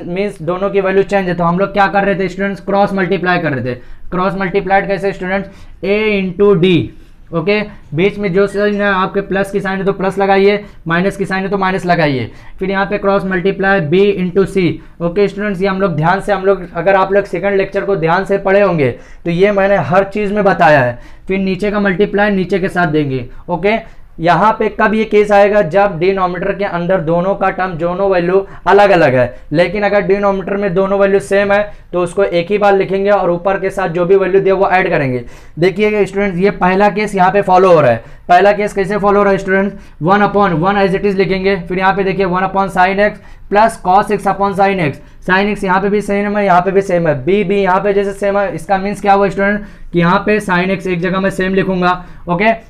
मीन्स दोनों की वैल्यू चेंज है, तो हम लोग क्या कर रहे थे स्टूडेंट्स, क्रॉस मल्टीप्लाई कर रहे थे। क्रॉस मल्टीप्लाइड कैसे students, a into D, okay, बीच में जो साइन है आपके प्लस की साइन है तो प्लस लगाइए, माइनस की साइन है तो माइनस लगाइए, फिर यहाँ पे क्रॉस मल्टीप्लाई b इंटू सी, ओके स्टूडेंट्स। ये हम लोग ध्यान से, हम लोग अगर आप लोग सेकंड लेक्चर को ध्यान से पढ़े होंगे तो ये मैंने हर चीज़ में बताया है। फिर नीचे का मल्टीप्लाई नीचे के साथ देंगे, ओके। यहाँ पे कब ये केस आएगा, जब डिनोमिनेटर के अंदर दोनों का टर्म, दोनों वैल्यू अलग अलग है, लेकिन अगर डिनोमिनेटर में दोनों वैल्यू सेम है तो उसको एक ही बार लिखेंगे और ऊपर के साथ जो भी वैल्यू दिया वो ऐड करेंगे। देखिएगा स्टूडेंट्स, ये पहला केस यहाँ पे फॉलो हो रहा है। पहला केस कैसे फॉलो हो रहा है students, 1 upon 1 as it is लिखेंगे, फिर यहाँ पे देखिए 1 upon sine x plus cos x upon sine x. Sine x यहाँ पे भी सेम है, यहाँ पे भी सेम है, बी बी यहाँ पे जैसे सेम है, इसका मीन्स क्या हुआ स्टूडेंट कि यहाँ पे साइन एक्स एक जगह में सेम लिखूंगा, ओके।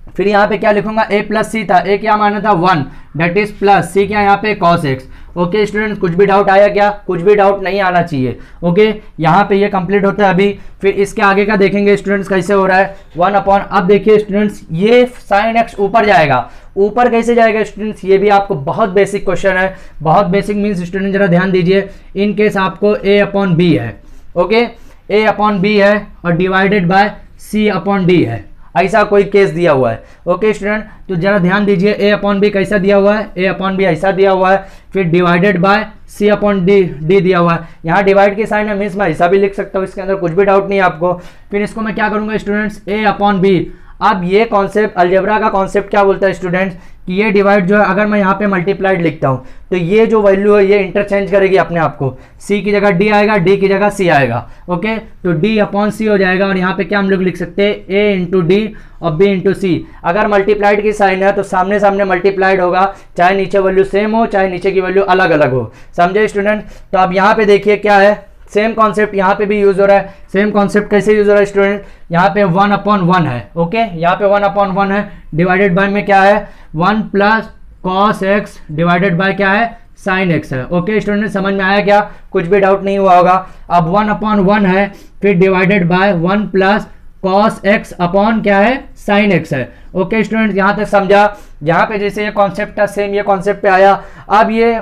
फिर यहाँ पे क्या लिखूंगा, a प्लस सी था, a क्या माना था 1, दैट इज प्लस सी क्या यहाँ पे cos x, ओके स्टूडेंट्स। कुछ भी डाउट आया क्या, कुछ भी डाउट नहीं आना चाहिए, ओके। यहाँ पे ये कंप्लीट होता है अभी। फिर इसके आगे का देखेंगे स्टूडेंट्स कैसे हो रहा है, 1 अपॉन, अब देखिए स्टूडेंट्स ये साइन x ऊपर जाएगा, ऊपर कैसे जाएगा स्टूडेंट्स, ये भी आपको बहुत बेसिक क्वेश्चन है, बहुत बेसिक मीन्स स्टूडेंट जरा ध्यान दीजिए। इन केस आपको a अपॉन बी है, ओके, a अपॉन बी है और divided by c upon D है, ऐसा कोई केस दिया हुआ है, ओके स्टूडेंट। तो जरा ध्यान दीजिए, a अपॉन बी कैसा दिया हुआ है, a अपॉन बी ऐसा दिया हुआ है, फिर divided by c upon D दिया हुआ है। यहाँ डिवाइड की साइन है, मीन्स मैं ऐसा भी लिख सकता हूँ, इसके अंदर कुछ भी डाउट नहीं है आपको। फिर इसको मैं क्या करूँगा स्टूडेंट्स, a अपॉन बी। अब ये कॉन्सेप्ट, अलजेब्रा का कॉन्सेप्ट क्या बोलता है स्टूडेंट्स कि ये डिवाइड जो है, अगर मैं यहाँ पे मल्टीप्लाइड लिखता हूँ तो ये जो वैल्यू है ये इंटरचेंज करेगी अपने आप को, c की जगह d आएगा, d की जगह c आएगा, ओके। तो d अपॉन c हो जाएगा, और यहाँ पे क्या हम लोग लिख सकते हैं, a इंटू डी और b इंटू सी। अगर मल्टीप्लाइड की साइन है तो सामने सामने मल्टीप्लाइड होगा, चाहे नीचे वैल्यू सेम हो चाहे नीचे की वैल्यू अलग अलग हो, समझे स्टूडेंट। तो अब यहाँ पे देखिए क्या है, सेम कॉन्सेप्ट यहाँ पे भी यूज हो रहा है। सेम कॉन्सेप्ट कैसे यूज हो रहा है स्टूडेंट, यहाँ पे 1 अपॉन 1 है, ओके, यहाँ पे 1 अपॉन 1 है, डिवाइडेड बाय में क्या है 1 plus cos x divided by क्या है साइन एक्स है, ओके स्टूडेंट। समझ में आया क्या, कुछ भी डाउट नहीं हुआ होगा। अब 1 अपॉन 1 है, फिर divided by 1 plus cos x upon क्या है साइन एक्स है, ओके स्टूडेंट। यहाँ तक समझा, यहाँ पे जैसे ये कॉन्सेप्ट था सेम ये कॉन्सेप्ट पे आया। अब ये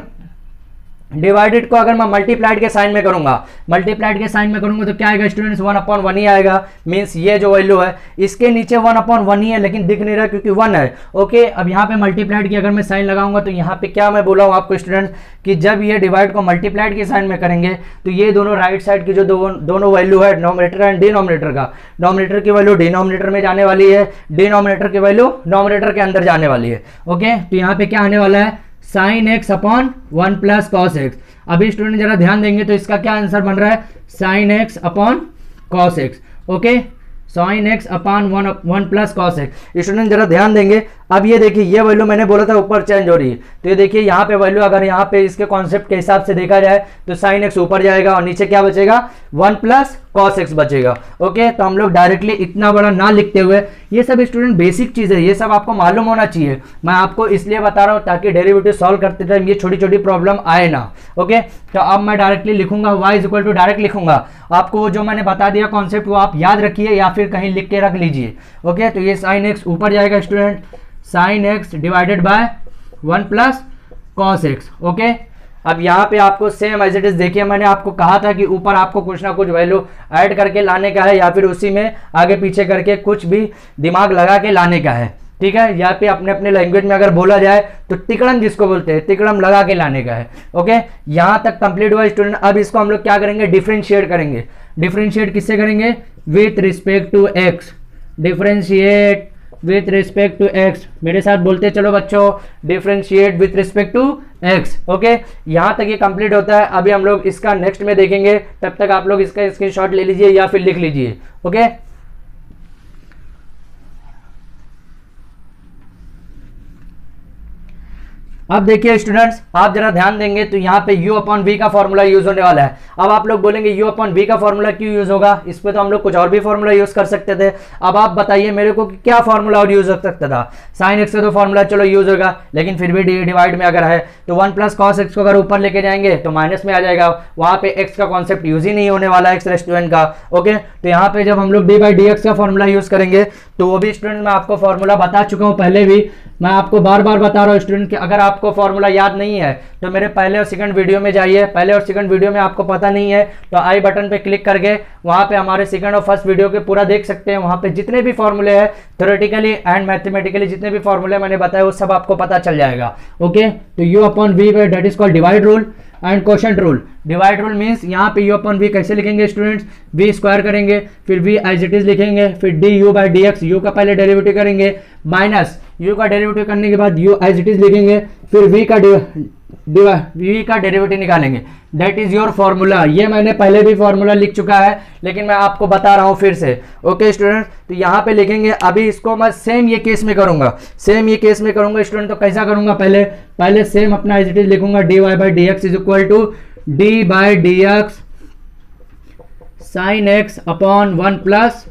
डिवाइडेड को अगर मैं मल्टीप्लाइड के साइन में करूंगा, मल्टीप्लाइड के साइन में करूंगा तो क्या आएगा स्टूडेंट्स, 1 अपॉन 1 ही आएगा, मींस ये जो वैल्यू है इसके नीचे 1 अपॉन 1 ही है, लेकिन दिख नहीं रहा क्योंकि 1 है, ओके। अब यहाँ पे मल्टीप्लाइड की अगर मैं साइन लगाऊंगा तो यहाँ पे क्या मैं बोला हूँ आपको स्टूडेंट्स कि जब ये डिवाइड को मल्टीप्लाइड के साइन में करेंगे तो ये दोनों राइट साइड की जो दोनों वैल्यू है नॉमिनेटर एंड डिनोमिनेटर का, नॉमिनेटर की वैल्यू डिनोमिनेटर में जाने वाली है, डिनोमिनेटर की वैल्यू नॉमिनेटर के अंदर जाने वाली है, ओके। तो यहाँ पे क्या आने वाला है sign x upon 1 plus cos x. अभी स्टूडेंट जरा ध्यान देंगे तो इसका क्या आंसर बन रहा है sign x upon cos x, okay, sign x upon 1 plus cos x. Student जरा ध्यान देंगे, अब ये देखिए ये वैल्यू मैंने बोला था ऊपर चेंज हो रही है, तो ये देखिए यहाँ पे वैल्यू अगर यहाँ पे इसके कॉन्सेप्ट के हिसाब से देखा जाए तो साइन एक्स ऊपर जाएगा और नीचे क्या बचेगा 1 प्लस कॉस एक्स बचेगा, ओके। तो हम लोग डायरेक्टली इतना बड़ा ना लिखते हुए, ये सब स्टूडेंट बेसिक चीज़ है, ये सब आपको मालूम होना चाहिए। मैं आपको इसलिए बता रहा हूँ ताकि डेरिवेटिव सॉल्व करते टाइम ये छोटी छोटी प्रॉब्लम आए ना, ओके। तो अब मैं डायरेक्टली लिखूंगा y is equal to, direct लिखूंगा, आपको वो जो मैंने बता दिया कॉन्सेप्ट वो आप याद रखिए या फिर कहीं लिख के रख लीजिए, ओके। तो ये साइन एक्स ऊपर जाएगा student, sine x divided by 1 plus cos x, okay. अब यहाँ पे आपको सेम एज इट इज, देखिए मैंने आपको कहा था कि ऊपर आपको कुछ ना कुछ वैल्यू ऐड करके लाने का है या फिर उसी में आगे पीछे करके कुछ भी दिमाग लगा के लाने का है, ठीक है। यहाँ पे अपने अपने लैंग्वेज में अगर बोला जाए तो तिकड़म जिसको बोलते हैं, तिकड़म लगा के लाने का है, ओके। यहाँ तक कंप्लीट हुआ स्टूडेंट। अब इसको हम लोग क्या करेंगे डिफरेंशिएट करेंगे। डिफरेंशिएट किससे करेंगे with respect to x, differentiate with respect to x, मेरे साथ बोलते चलो बच्चों, differentiate with respect to x, okay. यहाँ तक ये कंप्लीट होता है। अभी हम लोग इसका नेक्स्ट में देखेंगे, तब तक आप लोग इसका स्क्रीनशॉट ले लीजिए या फिर लिख लीजिए, ओके। अब देखिए स्टूडेंट्स, आप जरा ध्यान देंगे तो यहाँ पे u अपॉन वी का फॉर्मूला यूज होने वाला है। अब आप लोग बोलेंगे u अपॉन वी का फॉर्मूला क्यों यूज होगा, इस पे तो हम लोग कुछ और भी फॉर्मूला यूज कर सकते थे। अब आप बताइए मेरे को कि क्या फॉर्मूला और यूज हो सकता था। साइन एक्स का तो फॉर्मूला चलो यूज होगा, लेकिन फिर भी डिवाइड में अगर है तो 1 प्लस कॉस एक्स को अगर ऊपर लेके जाएंगे तो माइनस में आ जाएगा, वहां पे एक्स का कॉन्सेप्ट यूज ही नहीं होने वाला एक्स रेज़ टू n का। ओके, तो यहाँ पे जब हम लोग डी बाई डी एक्स का फॉर्मूला यूज करेंगे तो वो भी स्टूडेंट मैं आपको फॉर्मूला बता चुका हूँ पहले भी, मैं आपको बार बार बता रहा हूँ स्टूडेंट कि अगर आपको फॉर्मूला याद नहीं है तो मेरे पहले और सेकंड वीडियो में जाइए। पहले और सेकंड वीडियो में आपको पता नहीं है तो आई बटन पे क्लिक करके वहां पे हमारे सेकंड और फर्स्ट वीडियो के पूरा देख सकते हैं। वहां पे जितने भी फॉर्मूले हैं थ्योरेटिकली एंड मैथमेटिकली जितने भी फॉर्मूले मैंने बताया वो सब आपको पता चल जाएगा। ओके, तो u upon v that is called divide rule and quotient rule. Divide rule means यहाँ पे यू अपॉन वी कैसे लिखेंगे स्टूडेंट्स, वी स्क्वायर करेंगे, फिर वी एज इट इज लिखेंगे, फिर D U by D x, you का पहले डेरिवेटिव करेंगे, माइनस यू का डेरिवेटिव करने के बाद यू एज इट इज लिखेंगे, फिर वी का डेरिवेटिव निकालेंगे। That is your formula. ये मैंने पहले भी फॉर्मूला लिख चुका है लेकिन मैं आपको बता रहा हूँ फिर से। ओके स्टूडेंट, तो यहाँ पे लिखेंगे, अभी इसको मैं सेम ये केस में करूंगा, सेम ये केस में करूंगा स्टूडेंट। तो कैसा करूंगा, पहले सेम अपना एज इट इज लिखूंगा, d y by D x is equal to D by D x sine x upon 1 plus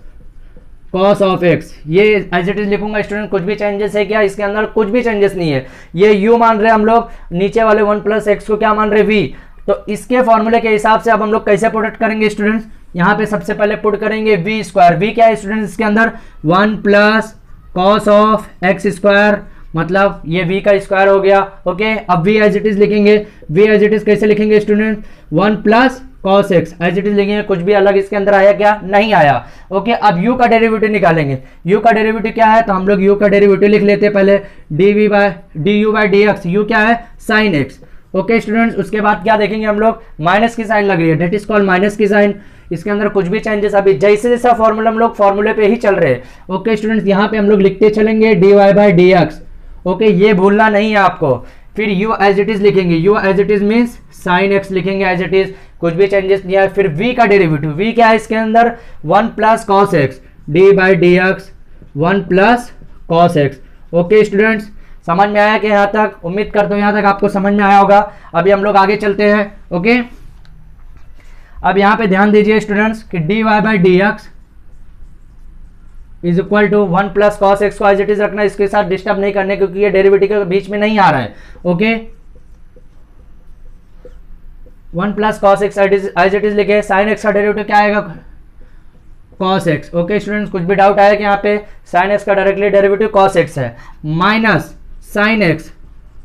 cos of x. ये एज इट इज लिखूंगा स्टूडेंट। कुछ भी चेंजेस है क्या इसके अंदर, कुछ भी चेंजेस नहीं है। ये u मान रहे हम लोग, नीचे वाले 1 प्लस एक्स को क्या मान रहे v। तो इसके फॉर्मूले के हिसाब से अब हम लोग कैसे पुट करेंगे स्टूडेंट्स, यहाँ पे सबसे पहले पुट करेंगे वी स्क्वायर। वी क्या है स्टूडेंट्स इसके अंदर, 1 plus cos of x square, मतलब ये v का स्क्वायर हो गया। ओके, अब v एज इट इज लिखेंगे, v एज इट इज कैसे लिखेंगे student, 1 plus cos x as it is लिखेंगे। कुछ भी अलग इसके अंदर आया क्या, नहीं आया। ओके, अब u का डेरिवेटिव निकालेंगे। u का डेरिवेटिव क्या है, तो हम लोग u का डेरिवेटिव लिख लेते हैं पहले, D U by D x. u क्या है, साइन x। ओके स्टूडेंट्स, उसके बाद क्या देखेंगे हम लोग, माइनस की साइन लग रही है, डेट इज कॉल्ड माइनस की साइन। इसके अंदर कुछ भी चेंजेस, अभी जैसे जैसा फॉर्मूला हम लोग फॉर्मूले पे ही चल रहे हैं। ओके स्टूडेंट्स, यहाँ पे हम लोग लिखते चलेंगे d y by D x. Okay, ये भूलना नहीं है आपको। फिर u एज इट इज लिखेंगे, u as it is means sine x लिखेंगे एज इट इज, कुछ भी चेंजेस नहीं है। फिर v का डेरिवेटिव, v क्या है इसके अंदर, 1 plus cos x, D by D x 1 plus cos x. Okay students, समझ में आया कि यहाँ तक, उम्मीद करता हूँ यहाँ तक आपको समझ में आया होगा। अभी हम लोग आगे चलते हैं। ओके, अब यहाँ पे ध्यान दीजिए स्टूडेंट्स कि d y by D x is equal to 1 plus cos x को एज इट इज रखना, इसके साथ डिस्टर्ब नहीं करने क्योंकि ये डेरिवेटिव के बीच में नहीं आ रहा है। Okay, 1 plus cos x as it is लिखे, साइन एक्स का डेरिवेटिव क्या आएगा, कॉस एक्स। ओके स्टूडेंट्स, कुछ भी डाउट आया कि यहाँ पे साइन एक्स का डायरेक्टली डेरिवेटिव कॉस एक्स है, माइनस साइन एक्स।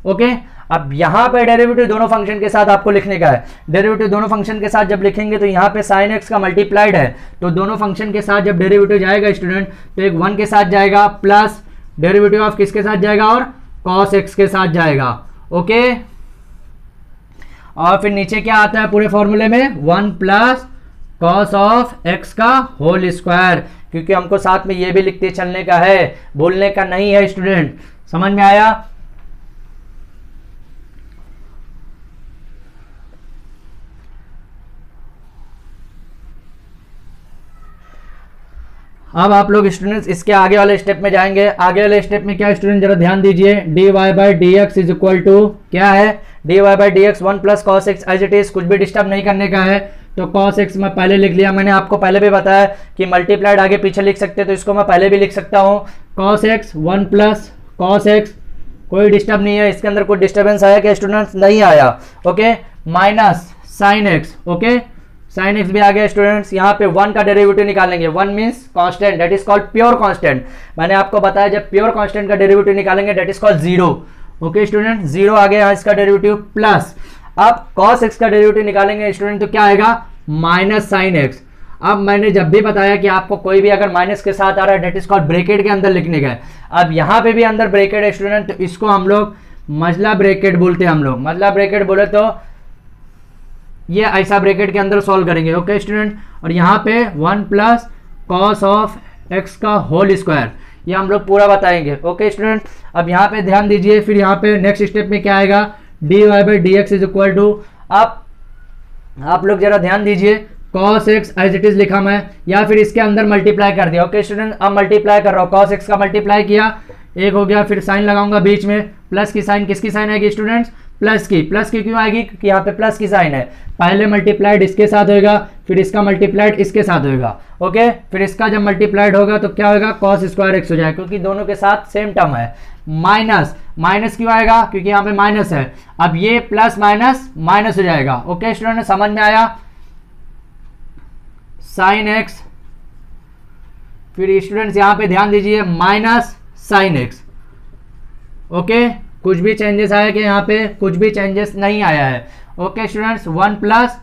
ओके, अब यहाँ पे डेरिवेटिव दोनों फंक्शन के साथ आपको लिखने का है। डेरिवेटिव दोनों फंक्शन के साथ जब लिखेंगे तो यहाँ पे साइन एक्स का मल्टीप्लाइड है, तो दोनों फंक्शन के साथ जब डेरिवेटिव जाएगा स्टूडेंट तो एक 1 के साथ जाएगा, प्लस डेरिवेटिव ऑफ किसके साथ जाएगा, और कॉस एक्स के साथ जाएगा। ओके, और फिर नीचे क्या आता है पूरे फॉर्मूले में, 1 प्लस कॉस ऑफ एक्स का होल स्क्वायर, क्योंकि हमको साथ में ये भी लिखते चलने का है, भूलने का नहीं है स्टूडेंट। समझ में आया। अब आप लोग स्टूडेंट्स इसके आगे वाले स्टेप में जाएंगे। आगे वाले स्टेप में क्या स्टूडेंट, जरा ध्यान दीजिए, d y by D x is equal to क्या है, d y by D x 1 plus cos x as it is, कुछ भी डिस्टर्ब नहीं करने का है। तो कॉस एक्स मैं पहले लिख लिया, मैंने आपको पहले भी बताया कि मल्टीप्लाइड आगे पीछे लिख सकते हैं, तो इसको मैं पहले भी लिख सकता हूँ। Cos x 1 plus cos x, कोई डिस्टर्ब नहीं है, इसके अंदर कोई डिस्टर्बेंस आया क्या स्टूडेंट्स, नहीं आया। Okay, minus sine x. Okay, sign x भी आ गया स्टूडेंट्स। यहाँ पे 1 का डेरिवेटिव निकालेंगे, 1 means constant, that is called pure constant. मैंने आपको बताया जब प्योर कांस्टेंट का डेरिवेटिव निकालेंगे that is called 0। Okay student, 0 आ गया इसका डेरिवेटिव, प्लस अब cos x का डेरिवेटिव निकालेंगे स्टूडेंट तो क्या आएगा, माइनस साइन एक्स। अब मैंने जब भी बताया कि आपको कोई भी अगर माइनस के साथ आ रहा है दैट इज कॉल्ड ब्रैकेट के अंदर लिखने का है। अब यहाँ पे भी अंदर ब्रैकेट है स्टूडेंट, तो इसको हम लोग मजला ब्रैकेट बोलते हैं। हम लोग मजला ब्रैकेट बोले तो ये ऐसा ब्रैकेट के अंदर सॉल्व करेंगे। ओके स्टूडेंट, और यहाँ पे 1 प्लस कॉस ऑफ एक्स का होल स्क्वायर, ये हम लोग पूरा बताएंगे। ओके स्टूडेंट, अब यहाँ पे ध्यान दीजिए, फिर यहाँ पे नेक्स्ट स्टेप में क्या आएगा, d y by D x is equal to, अब आप लोग जरा ध्यान दीजिए, cos x as it is लिखा मैं, या फिर इसके अंदर मल्टीप्लाई कर दिया। ओके स्टूडेंट, अब मल्टीप्लाई कर रहा हूँ, कॉस एक्स का मल्टीप्लाई किया, एक हो गया, फिर साइन लगाऊंगा बीच में, प्लस की साइन किसकी साइन आएगी स्टूडेंट्स, प्लस की क्यों आएगी, क्योंकि यहाँ पे प्लस की साइन है, पहले मल्टीप्लाइड इसके साथ होगा, फिर इसका मल्टीप्लाइड इसके साथ होगा, ओके, फिर इसका जब मल्टीप्लाइड होगा तो क्या होगा, कॉस स्क्वायर एक्स हो जाएगा, क्योंकि दोनों के साथ सेम टर्म है। माइनस क्यों आएगा, क्योंकि यहाँ पे माइनस है, अब ये प्लस माइनस माइनस हो जाएगा। ओके स्टूडेंट, समझ में आया, साइन एक्स, फिर स्टूडेंट्स यहाँ पे ध्यान दीजिए माइनस साइन एक्स। ओके, कुछ भी चेंजेस आया कि यहाँ पे कुछ भी चेंजेस नहीं आया है। Okay students, 1 plus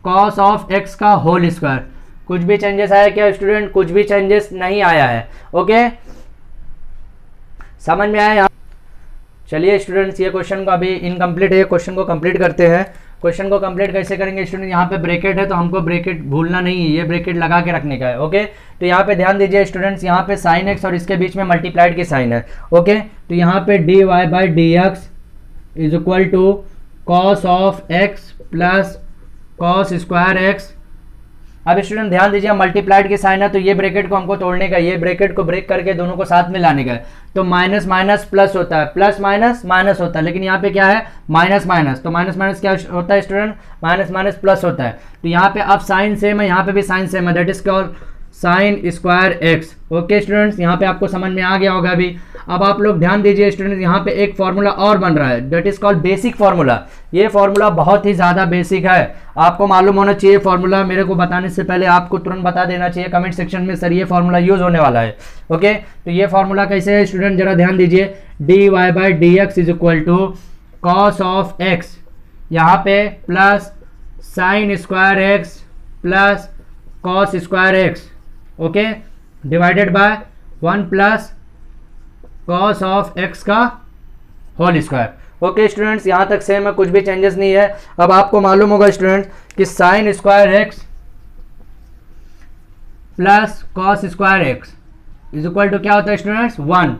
cos of x का होल स्क्वायर, कुछ भी चेंजेस आया क्या स्टूडेंट, कुछ भी चेंजेस नहीं आया है। ओके, समझ में आया। चलिए स्टूडेंट्स, ये क्वेश्चन को अभी इनकम्प्लीट है, क्वेश्चन को कंप्लीट करते हैं। क्वेश्चन को कंप्लीट कैसे करेंगे स्टूडेंट, यहाँ पे ब्रैकेट है तो हमको ब्रैकेट भूलना नहीं है, ये ब्रैकेट लगा के रखने का है। ओके, तो यहाँ पे ध्यान दीजिए स्टूडेंट्स, यहाँ पे साइन एक्स और इसके बीच में मल्टीप्लाइड की साइन है। ओके, तो यहाँ पे d y by D x is equal to cos of x plus cos square x. अब स्टूडेंट ध्यान दीजिए, मल्टीप्लाइड की साइन है तो ये ब्रैकेट को हमको तोड़ने का, ये ब्रैकेट को ब्रेक करके दोनों को साथ में लाने का है, तो माइनस माइनस प्लस होता है, प्लस माइनस माइनस होता है, लेकिन यहाँ पे क्या है माइनस माइनस, तो माइनस माइनस क्या होता है स्टूडेंट, माइनस माइनस प्लस होता है। तो यहाँ पे अब साइन सेम है, यहाँ पे भी साइन सेम है, that is called sine square x. Okay students, यहाँ पे आपको समझ में आ गया होगा अभी। अब आप लोग ध्यान दीजिए स्टूडेंट्स, यहाँ पे एक फॉर्मूला और बन रहा है, that is called basic formula. ये फॉर्मूला बहुत ही ज़्यादा बेसिक है, आपको मालूम होना चाहिए फॉर्मूला, मेरे को बताने से पहले आपको तुरंत बता देना चाहिए कमेंट सेक्शन में, सर ये फॉर्मूला यूज होने वाला है। ओके, तो ये फॉर्मूला कैसे है स्टूडेंट, जरा ध्यान दीजिए, d y by D x is equal to cos of x, यहाँ पे plus sine square x plus cos square x, okay, divided by 1 plus cos of x का होल स्क्वायर। ओके स्टूडेंट्स, यहाँ तक सेम है, कुछ भी चेंजेस नहीं है। अब आपको मालूम होगा स्टूडेंट्स कि sine square x plus cos square x is equal to क्या होता है स्टूडेंट्स, 1।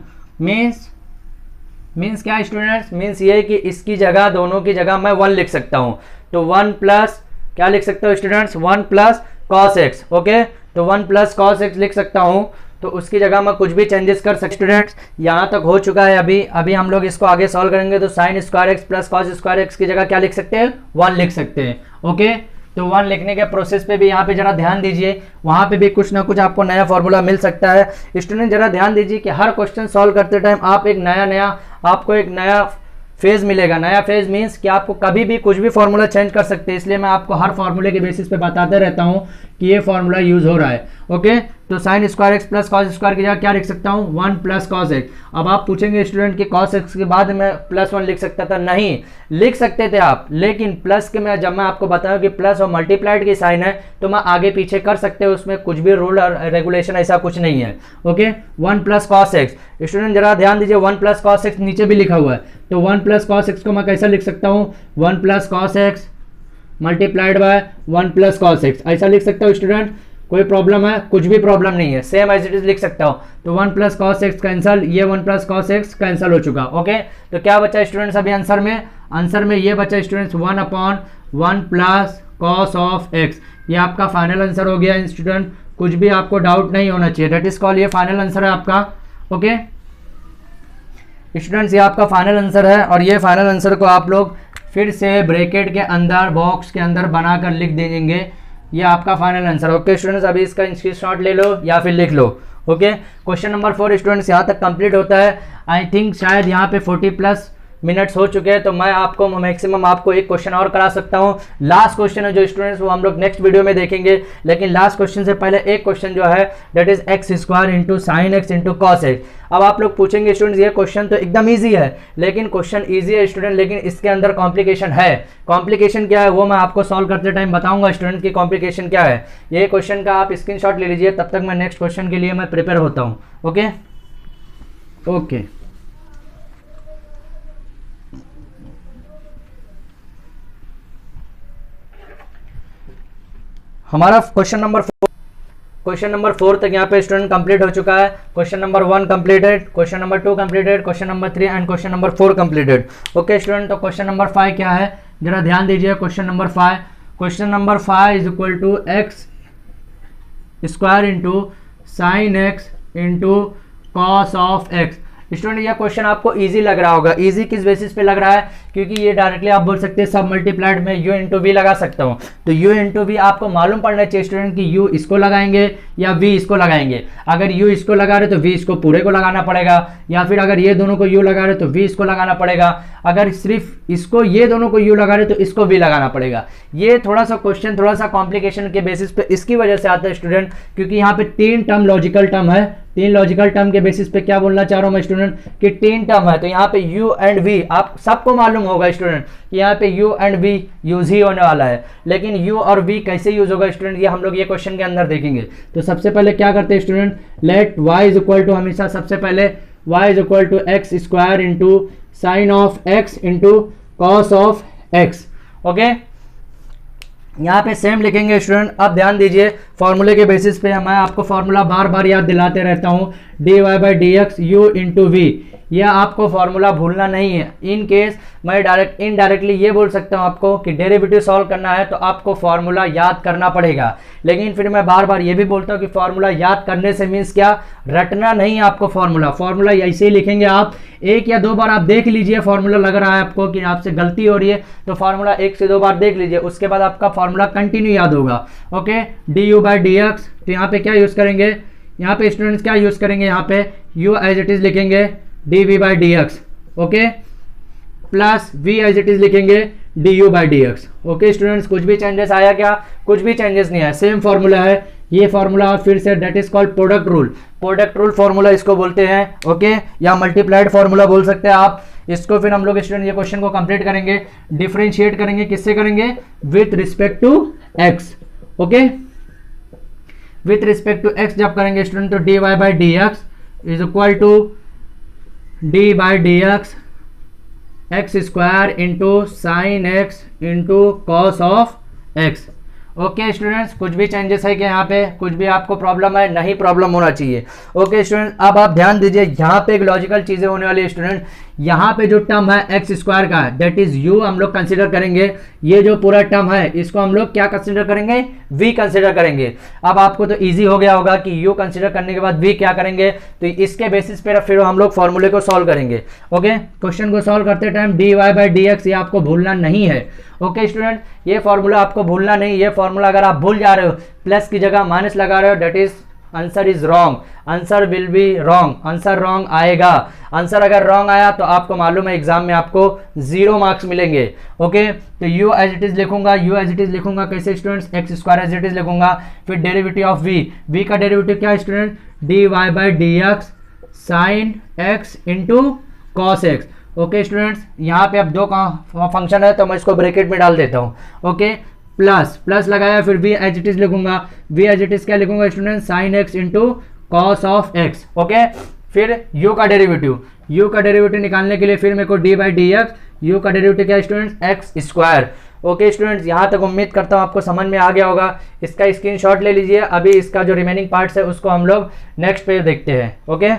मीन्स क्या है स्टूडेंट्स, मीन्स ये कि इसकी जगह, दोनों की जगह मैं 1 लिख सकता हूँ, तो 1 प्लस क्या लिख सकता हूँ students, 1 plus cos x. Okay, तो 1 प्लस कॉस एक्स लिख सकता हूँ, तो उसकी जगह मैं कुछ भी चेंजेस कर सकता हूँ। स्टूडेंट्स यहाँ तक हो चुका है, अभी हम लोग इसको आगे सॉल्व करेंगे, तो sign square x plus cos square x की जगह क्या लिख सकते हैं, 1 लिख सकते हैं। ओके, तो 1 लिखने के प्रोसेस पे भी यहाँ पे जरा ध्यान दीजिए, वहाँ पे भी कुछ ना कुछ आपको नया फॉर्मूला मिल सकता है। स्टूडेंट जरा ध्यान दीजिए कि हर क्वेश्चन सॉल्व करते टाइम आप आपको एक नया फेज मिलेगा। नया फेज मीन्स कि आपको कभी भी कुछ भी फॉर्मूला चेंज कर सकते हैं, इसलिए मैं आपको हर फॉर्मूले के बेसिस पे बताते रहता हूँ कि ये फॉर्मूला यूज हो रहा है। ओके, तो sign square x plus cos square की जगह क्या लिख सकता हूँ, 1 प्लस कॉस एक्स। अब आप पूछेंगे स्टूडेंट कि कॉस एक्स के बाद में प्लस 1 लिख सकता था, नहीं लिख सकते थे आप, लेकिन प्लस के जब मैं आपको बताऊँ कि प्लस और मल्टीप्लाइड की साइन है तो मैं आगे पीछे कर सकते हो, उसमें कुछ भी रूल और रेगुलेशन ऐसा कुछ नहीं है। Okay, 1 plus cos x, student जरा ध्यान दीजिए, 1 प्लस कॉस एक्स नीचे भी लिखा हुआ है, तो 1 प्लस कॉस एक्स को मैं कैसा लिख सकता हूँ, 1 plus cos x multiplied by 1 plus cos x, ऐसा लिख सकता हूँ स्टूडेंट। कोई प्रॉब्लम है, कुछ भी प्रॉब्लम नहीं है, सेम एज इट इज लिख सकता हूँ। तो 1 प्लस कॉस एक्स कैंसल, ये 1 प्लस कॉस एक्स कैंसल हो चुका। ओके, तो क्या बचा स्टूडेंट्स अभी आंसर में ये बचा students 1/1 plus cos of x. ये आपका फाइनल आंसर हो गया स्टूडेंट, कुछ भी आपको डाउट नहीं होना चाहिए, दैट इज कॉल, ये फाइनल आंसर है आपका। ओके स्टूडेंट्स, ये आपका फाइनल आंसर है, और ये फाइनल आंसर को आप लोग फिर से ब्रैकेट के अंदर, बॉक्स के अंदर बनाकर लिख देंगे, ये आपका फाइनल आंसर। ओके स्टूडेंट्स, अभी इसका स्क्रीनशॉट ले लो या फिर लिख लो। ओके, क्वेश्चन नंबर 4 स्टूडेंट्स यहाँ तक कंप्लीट होता है। आई थिंक शायद यहाँ पे 40 प्लस मिनट्स हो चुके हैं, तो मैं आपको मैक्सिमम आपको एक क्वेश्चन और करा सकता हूँ। लास्ट क्वेश्चन है जो स्टूडेंट्स, वो हम लोग नेक्स्ट वीडियो में देखेंगे, लेकिन लास्ट क्वेश्चन से पहले एक क्वेश्चन जो है that is x square into sine x into cos x. अब आप लोग पूछेंगे स्टूडेंट्स, ये क्वेश्चन तो एकदम ईजी है, लेकिन क्वेश्चन ईजी है स्टूडेंट, लेकिन इसके अंदर कॉम्प्लिकेशन है। कॉम्प्लिकेशन क्या है वो मैं आपको सॉल्व करते टाइम बताऊंगा स्टूडेंट की कॉम्प्लिकेशन क्या है। ये क्वेश्चन का आप स्क्रीनशॉट ले लीजिए, तब तक मैं नेक्स्ट क्वेश्चन के लिए मैं प्रिपेयर होता हूँ। ओके हमारा क्वेश्चन नंबर 4 तक यहाँ पे स्टूडेंट कंप्लीट हो चुका है। Question number 1 completed, question number 2 completed, question number 3 and question number 4 completed. Okay student, तो क्वेश्चन नंबर 5 क्या है, जरा ध्यान दीजिए। Question number 5 is equal to x square into sine x into cos of x. Student यह क्वेश्चन आपको इजी लग रहा होगा। इजी किस बेसिस पे लग रहा है, क्योंकि ये डायरेक्टली आप बोल सकते हैं सब मल्टीप्लाइड में u इंटू वी लगा सकता हूँ। तो u इंटू वी आपको मालूम पड़ना चाहिए स्टूडेंट कि u इसको लगाएंगे या v इसको लगाएंगे। अगर u इसको लगा रहे तो v इसको पूरे को लगाना पड़ेगा, या फिर अगर ये दोनों को u लगा रहे तो v इसको लगाना पड़ेगा। अगर सिर्फ इसको ये दोनों को u लगा रहे तो इसको v लगाना पड़ेगा। ये थोड़ा सा क्वेश्चन थोड़ा सा कॉम्प्लिकेशन के बेसिस पे इसकी वजह से आता है स्टूडेंट, क्योंकि यहाँ पे 3 टर्म लॉजिकल टर्म है। 3 लॉजिकल टर्म के बेसिस पे क्या बोलना चाह रहा हूँ मैं स्टूडेंट कि 3 टर्म है, तो यहाँ पे u एंड v आप सबको मालूम होगा स्टूडेंट कि यहाँ पे u एंड v यूज ही होने वाला है। लेकिन u और v कैसे यूज होगा स्टूडेंट, ये हम लोग ये क्वेश्चन के अंदर देखेंगे। तो सबसे पहले क्या करते हैं student, let y is equal to, हमेशा सबसे पहले y is equal to x square into sine of x into cos of x। Okay, यहाँ पे सेम लिखेंगे स्टूडेंट। अब ध्यान दीजिए फॉर्मूले के बेसिस पे मैं आपको फॉर्मूला बार बार याद दिलाते रहता हूँ, dy by D x u into v. यह आपको फॉर्मूला भूलना नहीं है। इन केस मैं इनडायरेक्टली ये बोल सकता हूँ आपको कि डेरिवेटिव सॉल्व करना है तो आपको फॉर्मूला याद करना पड़ेगा। लेकिन फिर मैं बार बार ये भी बोलता हूँ कि फॉर्मूला याद करने से मीन्स क्या, रटना नहीं है आपको फॉर्मूला ऐसे ही लिखेंगे आप। 1 या 2 बार आप देख लीजिए, फॉर्मूला लग रहा है आपको कि आपसे गलती हो रही है तो फॉर्मूला 1 से 2 बार देख लीजिए, उसके बाद आपका फॉर्मूला कंटिन्यू याद होगा। Okay, D U by D x, तो यहाँ पे क्या यूज़ करेंगे, यहाँ पे स्टूडेंट्स क्या यूज़ करेंगे, यहाँ पे u एज इट इज़ लिखेंगे D V by D x. Okay, plus v as it is लिखेंगे D U by D x. Okay students, कुछ भी चेंजेस आया क्या, कुछ भी चेंजेस नहीं आया, सेम फॉर्मूला है ये फॉर्मूला। और फिर say that is called product rule. Product rule formula इसको बोलते हैं। ओके, या मल्टीप्लाइड फॉर्मूला बोल सकते हैं आप इसको। फिर हम लोग स्टूडेंट ये क्वेश्चन को कंप्लीट करेंगे, डिफरेंशिएट करेंगे, किससे करेंगे, with respect to x। Okay, with respect to x जब करेंगे स्टूडेंट तो d y by D x is equal to D by D x x square into sine x into cos of x. Okay students, कुछ भी चेंजेस है कि यहाँ पे कुछ भी आपको प्रॉब्लम है, नहीं प्रॉब्लम होना चाहिए। ओके स्टूडेंट, अब आप ध्यान दीजिए यहाँ पे एक लॉजिकल चीजें होने वाली है स्टूडेंट। यहाँ पे जो टर्म है एक्स स्क्वायर का दैट इज u हम लोग कंसिडर करेंगे। ये जो पूरा टर्म है इसको हम लोग क्या कंसिडर करेंगे, v कंसिडर करेंगे। अब आपको तो इजी हो गया होगा कि u कंसिडर करने के बाद v क्या करेंगे, तो इसके बेसिस पे फिर हम लोग फॉर्मूले को सॉल्व करेंगे। ओके, क्वेश्चन को सॉल्व करते time dy by D x ये आपको भूलना नहीं है। ओके स्टूडेंट, ये फॉर्मूला आपको भूलना नहीं। ये फॉर्मूला अगर आप भूल जा रहे हो, प्लस की जगह माइनस लगा रहे हो, that is answer is wrong, answer will be wrong, answer wrong आएगा। आंसर अगर रॉन्ग आया तो आपको मालूम है एग्जाम में आपको 0 मार्क्स मिलेंगे। ओके, तो u एज इट इज लिखूंगा, u एज इट इज लिखूंगा कैसे students, x square as it is लिखूंगा, फिर डेरिवेटिव ऑफ v का डेरिवेटिव क्या है student, d y by D x sine x into cos x. Okay students, यहाँ पे अब 2 का फंक्शन है तो मैं इसको ब्रैकेट में डाल देता हूँ। ओके, प्लस लगाया, फिर v एज इट इज लिखूंगा, v एज इट इज क्या लिखूंगा student, sine x into cos of x। Okay, फिर u का डेरिवेटिव निकालने के लिए फिर मेरे को d by D x, u का डेरिवेटिव क्या है students, x square. Okay students, यहाँ तक उम्मीद करता हूँ आपको समझ में आ गया होगा। इसका स्क्रीनशॉट ले लीजिए। अभी इसका जो रिमेनिंग पार्ट्स है उसको हम लोग नेक्स्ट पेज देखते हैं। ओके,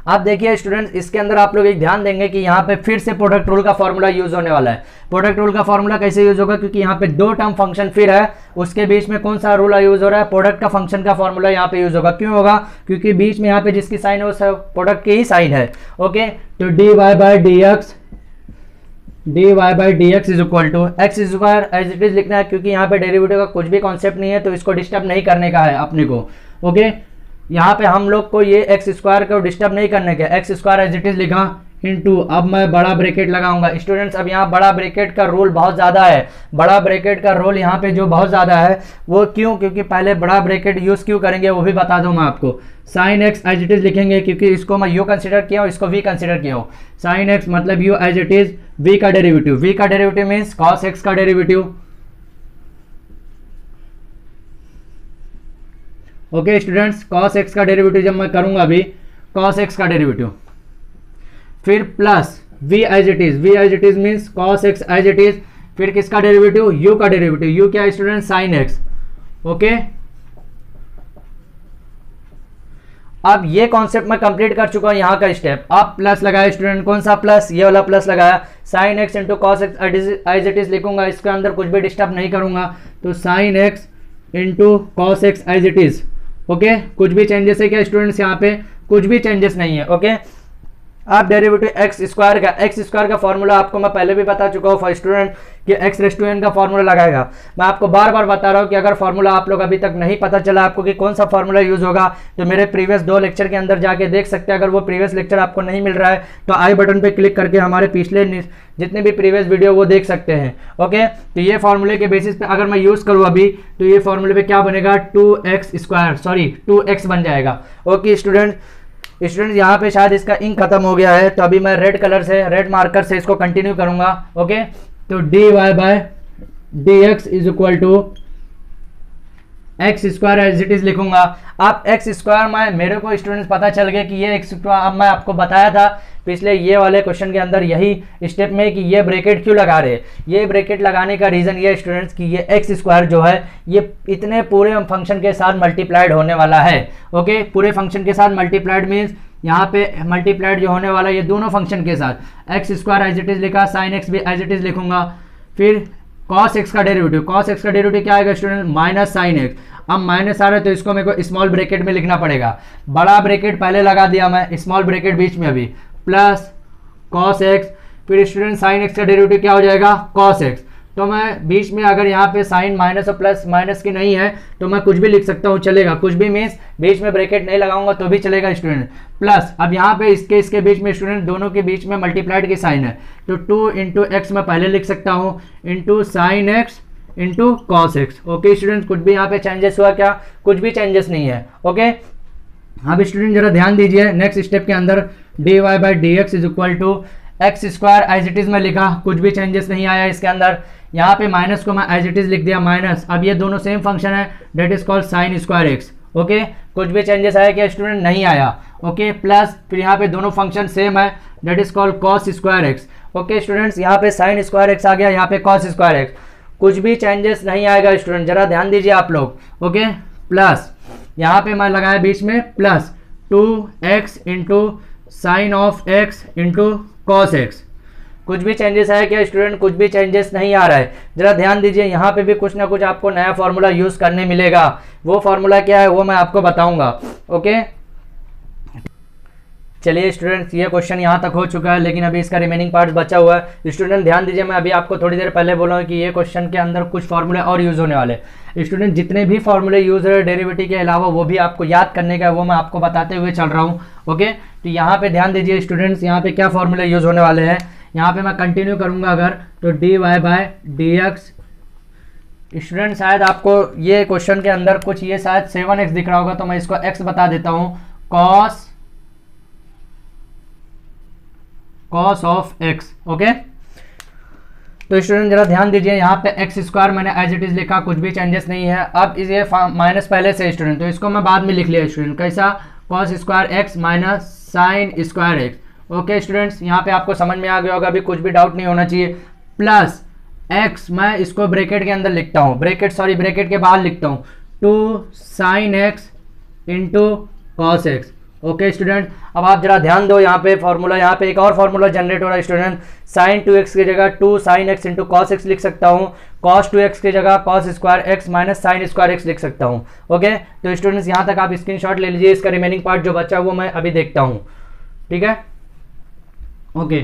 आप देखिए स्टूडेंट्स, इसके अंदर आप लोग एक ध्यान देंगे कि यहाँ पे फिर से प्रोडक्ट रूल का फॉर्मूला यूज होने वाला है। प्रोडक्ट रूल का फॉर्मूला कैसे यूज होगा, क्योंकि यहाँ पे 2 टर्म फंक्शन फिर है, उसके बीच में कौन सा रूल यूज हो रहा है, प्रोडक्ट का फंक्शन का फॉर्मूला यहाँ पे यूज होगा। क्यों होगा, क्योंकि बीच में यहाँ पे जिसकी साइन है वो प्रोडक्ट की ही साइन है। ओके, तो d y by D x is equal to x square as it is लिखना है, क्योंकि यहाँ पे डेरिवेटिव का कुछ भी कॉन्सेप्ट नहीं है तो इसको डिस्टर्ब नहीं करने का है अपने को। ओके, यहाँ पे हम लोग को ये एक्स स्क्वायर को डिस्टर्ब नहीं करने का, x square as it is लिखा इनटू, अब मैं बड़ा ब्रैकेट लगाऊंगा स्टूडेंट्स। अब यहाँ बड़ा ब्रैकेट का रोल बहुत ज़्यादा है, बड़ा ब्रैकेट का रोल यहाँ पे जो बहुत ज़्यादा है वो क्यों, क्योंकि पहले बड़ा ब्रैकेट यूज़ क्यों करेंगे वो भी बता दूँ मैं आपको। Sine x as it is लिखेंगे क्योंकि इसको मैं यू कंसिडर किया हूँ, इसको वी कंसिडर किया हूँ। साइन एक्स मतलब u as it is, v का डेरिवेटिव मीन्स कॉस एक्स का derivative. Okay students, cos x का डेरिवेटिव जब मैं करूंगा अभी, कॉस एक्स का डेरिवेटिव, फिर plus v as it is means cos x as it is, फिर किसका डेरिवेटिव, u का डेरिवेटिव, u क्या है स्टूडेंट, साइन एक्स। ओके, अब ये कॉन्सेप्ट मैं कंप्लीट कर चुका हूँ यहाँ का स्टेप। अब प्लस लगाया स्टूडेंट, कौन सा प्लस, ये वाला प्लस लगाया, sine x into cos x as it is लिखूंगा, इसके अंदर कुछ भी डिस्टर्ब नहीं करूंगा, तो sine x into cos x as it is. Okay, कुछ भी चेंजेस है क्या स्टूडेंट्स, यहाँ पे कुछ भी चेंजेस नहीं है। ओके, आप डेरिवेटिव एक्स स्क्वायर का फॉर्मूला आपको मैं पहले भी बता चुका हूँ फॉर स्टूडेंट कि एक्स रेस टू एन का फॉर्मूला लगाएगा। मैं आपको बार बार बता रहा हूँ कि अगर फॉर्मूला आप लोग अभी तक नहीं पता चला आपको कि कौन सा फॉर्मूला यूज होगा, तो मेरे प्रीवियस 2 लेक्चर के अंदर जाके देख सकते हैं। अगर वो प्रीवियस लेक्चर आपको नहीं मिल रहा है तो आई बटन पे क्लिक करके हमारे पिछले जितने भी प्रीवियस वीडियो वो देख सकते हैं। ओके, तो ये फॉर्मूले के बेसिस पे अगर मैं यूज करूँ अभी, तो ये फॉर्मूले पे क्या बनेगा, 2x बन जाएगा। ओके स्टूडेंट, यहाँ पे शायद इसका इंक खत्म हो गया है, तो अभी मैं रेड कलर से, रेड मार्कर से इसको कंटिन्यू करूंगा। ओके, तो dy by dx is equal to x square as it is लिखूंगा। आप एक्स स्क्वायर में मेरे को स्टूडेंट्स पता चल गया कि ये एक्स स्क्वायर, अब मैं आपको बताया था पिछले ये वाले क्वेश्चन के अंदर यही स्टेप में कि ये ब्रैकेट क्यों लगा रहे हैं। ये ब्रैकेट लगाने का रीजन ये स्टूडेंट्स कि ये एक्स स्क्वायर जो है ये इतने पूरे फंक्शन के साथ मल्टीप्लाइड होने वाला है। ओके, पूरे फंक्शन के साथ मल्टीप्लाइड मीन्स यहाँ पे मल्टीप्लाइड जो होने वाला है ये दोनों फंक्शन के साथ। X square as it is लिखा, साइन एक्स भी एज इट इज लिखूंगा, फिर कॉस एक्स का डेरिवेटिव क्या आएगा स्टूडेंट, माइनस साइन एक्स। अब माइनस आ रहा है तो इसको मेरे को स्मॉल ब्रैकेट में लिखना पड़ेगा, बड़ा ब्रैकेट पहले लगा दिया मैं, स्मॉल ब्रैकेट बीच में अभी, प्लस कॉस एक्स, फिर स्टूडेंट साइन एक्स का डेरिवेटिव क्या हो जाएगा, कॉस एक्स। तो मैं बीच में अगर यहाँ पे साइन माइनस और प्लस माइनस की नहीं है तो मैं कुछ भी लिख सकता हूँ, चलेगा, कुछ भी मीन्स बीच में ब्रैकेट नहीं लगाऊंगा तो भी चलेगा स्टूडेंट। प्लस अब यहाँ पे इसके बीच में स्टूडेंट दोनों के बीच में मल्टीप्लाइड की साइन है, तो 2 इंटू एक्स मैं पहले लिख सकता हूँ, into sine x into cos x. Okay student, कुछ भी यहाँ पे चेंजेस हुआ क्या, कुछ भी चेंजेस नहीं है। ओके, अब स्टूडेंट जरा ध्यान दीजिए, नेक्स्ट स्टेप के अंदर dy by D x is equal to x square as it is में लिखा, कुछ भी चेंजेस नहीं आया इसके अंदर। यहाँ पे माइनस को मैं एज इट इज लिख दिया माइनस, अब ये दोनों सेम फंक्शन है, that is called sine square x. Okay, कुछ भी चेंजेस आया क्या स्टूडेंट, नहीं आया। ओके, प्लस फिर यहाँ पे दोनों फंक्शन सेम है, that is called cos square x. Okay students, यहाँ पे साइन स्क्वायर एक्स आ गया, यहाँ पे कॉस स्क्वायर एक्स, कुछ भी चेंजेस नहीं आएगा स्टूडेंट, जरा ध्यान दीजिए आप लोग। ओके, प्लस यहाँ पे मैं लगाया बीच में plus 2x into sine of x into cos x. कुछ भी चेंजेस आया क्या स्टूडेंट, कुछ भी चेंजेस नहीं आ रहा है। जरा ध्यान दीजिए, यहाँ पे भी कुछ ना कुछ आपको नया फॉर्मूला यूज करने मिलेगा, वो फॉर्मूला क्या है वो मैं आपको बताऊंगा। ओके, चलिए स्टूडेंट्स, ये क्वेश्चन यहाँ तक हो चुका है, लेकिन अभी इसका रिमेनिंग पार्ट बचा हुआ है। स्टूडेंट ध्यान दीजिए, मैं अभी आपको थोड़ी देर पहले बोला हूँ कि ये क्वेश्चन के अंदर कुछ फॉर्मूले और यूज होने वाले। स्टूडेंट जितने भी फॉर्मूले यूज हो रहे डेरिवेटिव के अलावा वो भी आपको याद करने का है, वो मैं आपको बताते हुए चल रहा हूँ। ओके, तो यहाँ पे ध्यान दीजिए स्टूडेंट्स, यहाँ पे क्या फॉर्मूले यूज होने वाले हैं। यहाँ पे मैं कंटिन्यू करूँगा अगर, तो dy by d x. Student शायद आपको ये क्वेश्चन के अंदर कुछ ये शायद 7x दिख रहा होगा, तो मैं इसको x बता देता हूँ, कॉस ऑफ x। ओके, तो स्टूडेंट जरा ध्यान दीजिए, यहाँ पे एक्स स्क्वायर मैंने एज इट इज लिखा, कुछ भी चेंजेस नहीं है। अब इस ये माइनस पहले से स्टूडेंट, तो इसको मैं बाद में लिख लिया स्टूडेंट, कैसा, cos square x minus sine square x. Okay students, यहाँ पे आपको समझ में आ गया होगा, अभी कुछ भी डाउट नहीं होना चाहिए। प्लस एक्स मैं इसको ब्रैकेट के अंदर लिखता हूँ, ब्रैकेट के बाहर लिखता हूँ, 2 sine x into cos x. Okay student, अब आप जरा ध्यान दो, यहाँ पे फॉर्मूला, यहाँ पे एक और फॉर्मूला जनरेट हो रहा है स्टूडेंट, साइन 2x की जगह 2 sine x into cos x लिख सकता हूँ, कॉस 2x की जगह cos square x minus sine square x लिख सकता हूँ। ओके, तो स्टूडेंट्स यहाँ तक आप स्क्रीनशॉट ले लीजिए, इसका रिमेनिंग पार्ट जो बचा वो मैं अभी देखता हूँ, ठीक है। ओके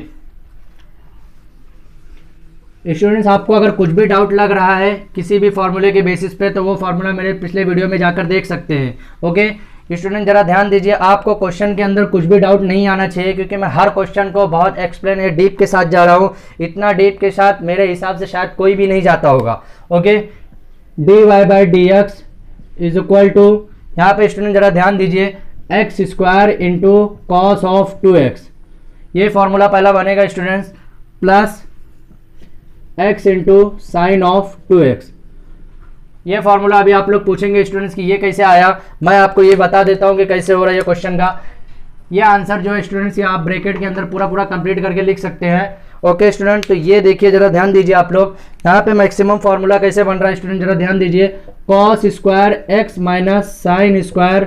स्टूडेंट्स, आपको अगर कुछ भी डाउट लग रहा है किसी भी फॉर्मूले के बेसिस पे, तो वो फॉर्मूला मेरे पिछले वीडियो में जाकर देख सकते हैं। ओके स्टूडेंट, जरा ध्यान दीजिए, आपको क्वेश्चन के अंदर कुछ भी डाउट नहीं आना चाहिए, क्योंकि मैं हर क्वेश्चन को बहुत एक्सप्लेन या डीप के साथ जा रहा हूँ। इतना डीप के साथ मेरे हिसाब से शायद कोई भी नहीं जाता होगा। Okay, dy by D x is equal to, यहाँ पे स्टूडेंट जरा ध्यान दीजिए, x square into cos of 2x, ये फॉर्मूला पहला बनेगा students, plus x into sine of 2x। ये फॉर्मूला अभी आप लोग पूछेंगे स्टूडेंट्स कि ये कैसे आया, मैं आपको ये बता देता हूँ कि कैसे हो रहा है ये क्वेश्चन का। ये आंसर जो है स्टूडेंट्स, ये आप ब्रैकेट के अंदर पूरा कंप्लीट करके लिख सकते हैं। ओके स्टूडेंट, तो ये देखिए, जरा ध्यान दीजिए आप लोग, यहाँ पे मैक्सिमम फॉर्मूला कैसे बन रहा है स्टूडेंट, जरा ध्यान दीजिए, cos square x minus sine square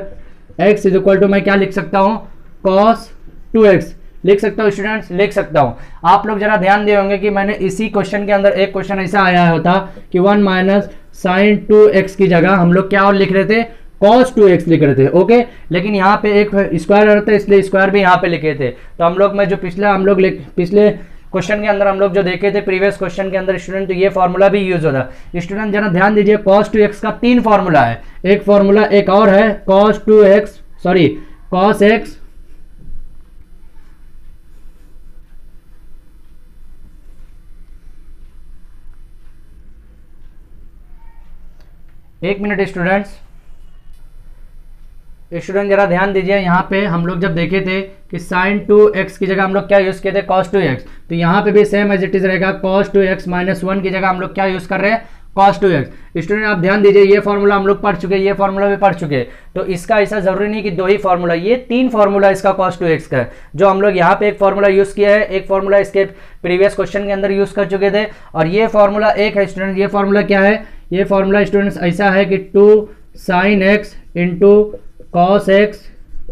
x is equal to मैं क्या लिख सकता हूँ, कॉस 2x लिख सकता हूँ स्टूडेंट्स, लिख सकता हूँ। आप लोग जरा ध्यान दिए होंगे कि मैंने इसी क्वेश्चन के अंदर एक क्वेश्चन ऐसा आया होता कि 1 माइनस साइन 2x की जगह हम लोग क्या और लिख रहे थे, cos 2x लिख रहे थे। ओके, लेकिन यहाँ पे एक स्क्वायर रहता है इसलिए स्क्वायर भी यहाँ पे लिखे थे। तो हम लोग में जो पिछले क्वेश्चन के अंदर हम लोग जो देखे थे प्रीवियस क्वेश्चन के अंदर स्टूडेंट, तो ये फॉर्मूला भी यूज होता है। स्टूडेंट जरा ध्यान दीजिए, cos 2x का 3 फॉर्मूला है। एक फॉर्मूला एक और है cos x एक मिनट स्टूडेंट जरा ध्यान दीजिए, यहाँ पे हम लोग जब देखे थे कि sin 2x की जगह हम लोग क्या यूज किए थे, cos 2x, तो यहाँ पे भी सेम एज इट इज रहेगा, cos 2x माइनस 1 की जगह हम लोग क्या यूज कर रहे हैं, cos 2x। स्टूडेंट आप ध्यान दीजिए, ये फॉर्मूला हम लोग पढ़ चुके हैं, ये फॉर्मूला भी पढ़ चुके हैं, तो इसका ऐसा जरूरी नहीं कि 2 ही फॉर्मूला, ये 3 फॉर्मूला इसका cos 2x का है, जो हम लोग यहाँ पे एक फॉर्मूला यूज किया है, एक फॉर्मूला इसके प्रीवियस क्वेश्चन के अंदर यूज कर चुके थे, और ये फॉर्मूला एक है स्टूडेंट। ये फॉर्मूला क्या है, ये फॉर्मूला स्टूडेंट्स ऐसा है कि 2 sin x into cos x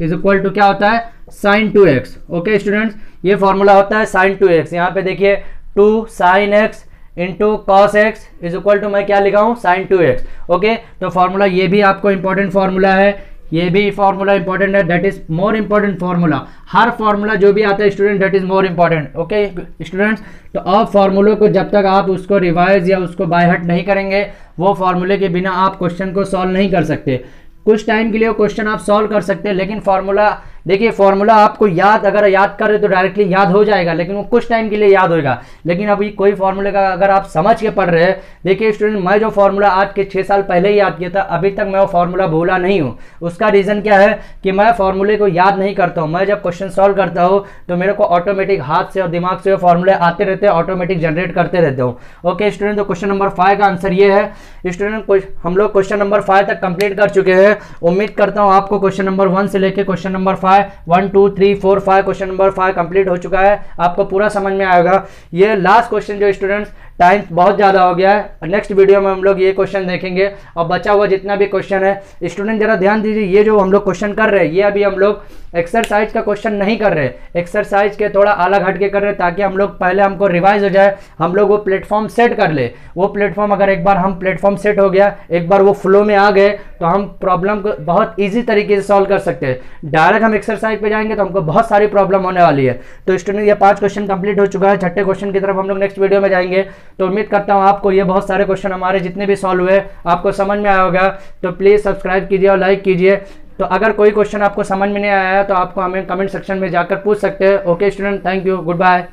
is equal to क्या होता है, sin 2x। ओके स्टूडेंट्स, ये फॉर्मूला होता है sin 2x। यहाँ पे देखिए 2 sin x into cos x is equal to मैं क्या लिखा हूँ, sin 2x। ओके, तो फॉर्मूला ये भी आपको इंपॉर्टेंट फॉर्मूला है, ये भी फॉर्मूला इंपॉर्टेंट है, that is more important formula. Her formula जो भी आता है student that is more important. Okay students, तो अब फॉर्मूलों को जब तक आप उसको रिवाइज या उसको बाय हार्ट नहीं करेंगे, वो फॉर्मूले के बिना आप क्वेश्चन को सॉल्व नहीं कर सकते। कुछ टाइम के लिए क्वेश्चन आप सॉल्व कर सकते हैं, लेकिन फॉर्मूला देखिए, फॉर्मूला आपको अगर याद कर रहे तो डायरेक्टली याद हो जाएगा, लेकिन वो कुछ टाइम के लिए याद होगा। लेकिन अभी कोई फॉर्मूले का अगर आप समझ के पढ़ रहे हैं, देखिए स्टूडेंट, मैं जो फॉर्मूला आज के 6 साल पहले ही याद किया था, अभी तक मैं वो फॉर्मूला भूला नहीं हूँ। उसका रीज़न क्या है कि मैं फॉर्मूले को याद नहीं करता हूँ। मैं जब क्वेश्चन सॉल्व करता हूँ तो मेरे को ऑटोमेटिक हाथ से और दिमाग से वो फॉर्मूले आते रहते हैं, ऑटोमेटिक जनरेट करते रहते हूँ। ओके स्टूडेंट, तो क्वेश्चन नंबर 5 का आंसर ये है स्टूडेंट। हम लोग क्वेश्चन नंबर 5 तक कंप्लीट कर चुके हैं। उम्मीद करता हूँ आपको क्वेश्चन नंबर 1 से लेकर question number 5 1 2 3 4 5 question number 5 complete हो चुका है, आपको पूरा समझ में आएगा। ये लास्ट क्वेश्चन जो स्टूडेंट्स, टाइम बहुत ज़्यादा हो गया है, नेक्स्ट वीडियो में हम लोग ये क्वेश्चन देखेंगे और बचा हुआ जितना भी क्वेश्चन है। स्टूडेंट जरा ध्यान दीजिए, ये जो हम लोग क्वेश्चन कर रहे हैं, ये अभी हम लोग एक्सरसाइज का क्वेश्चन नहीं कर रहे, एक्सरसाइज के थोड़ा अलग हटके कर रहे हैं, ताकि हम लोग पहले हमको रिवाइज हो जाए, हम लोग वो प्लेटफॉर्म सेट कर ले। वो प्लेटफॉर्म अगर एक बार हम प्लेटफॉर्म सेट हो गया, एक बार वो फ्लो में आ गए, तो हम प्रॉब्लम को बहुत ईजी तरीके से सॉल्व कर सकते हैं। डायरेक्ट हम एक्सरसाइज पे जाएंगे तो हमको बहुत सारी प्रॉब्लम होने वाली है। तो स्टूडेंट ये 5 क्वेश्चन कंप्लीट हो चुका है, छठे क्वेश्चन की तरफ हम लोग नेक्स्ट वीडियो में जाएंगे। तो उम्मीद करता हूँ आपको ये बहुत सारे क्वेश्चन हमारे जितने भी सॉल्व हुए आपको समझ में आया होगा। तो प्लीज़ सब्सक्राइब कीजिए और लाइक कीजिए। तो अगर कोई क्वेश्चन आपको समझ में नहीं आया है तो आपको हमें कमेंट सेक्शन में जाकर पूछ सकते हैं। Okay student, thank you, good bye.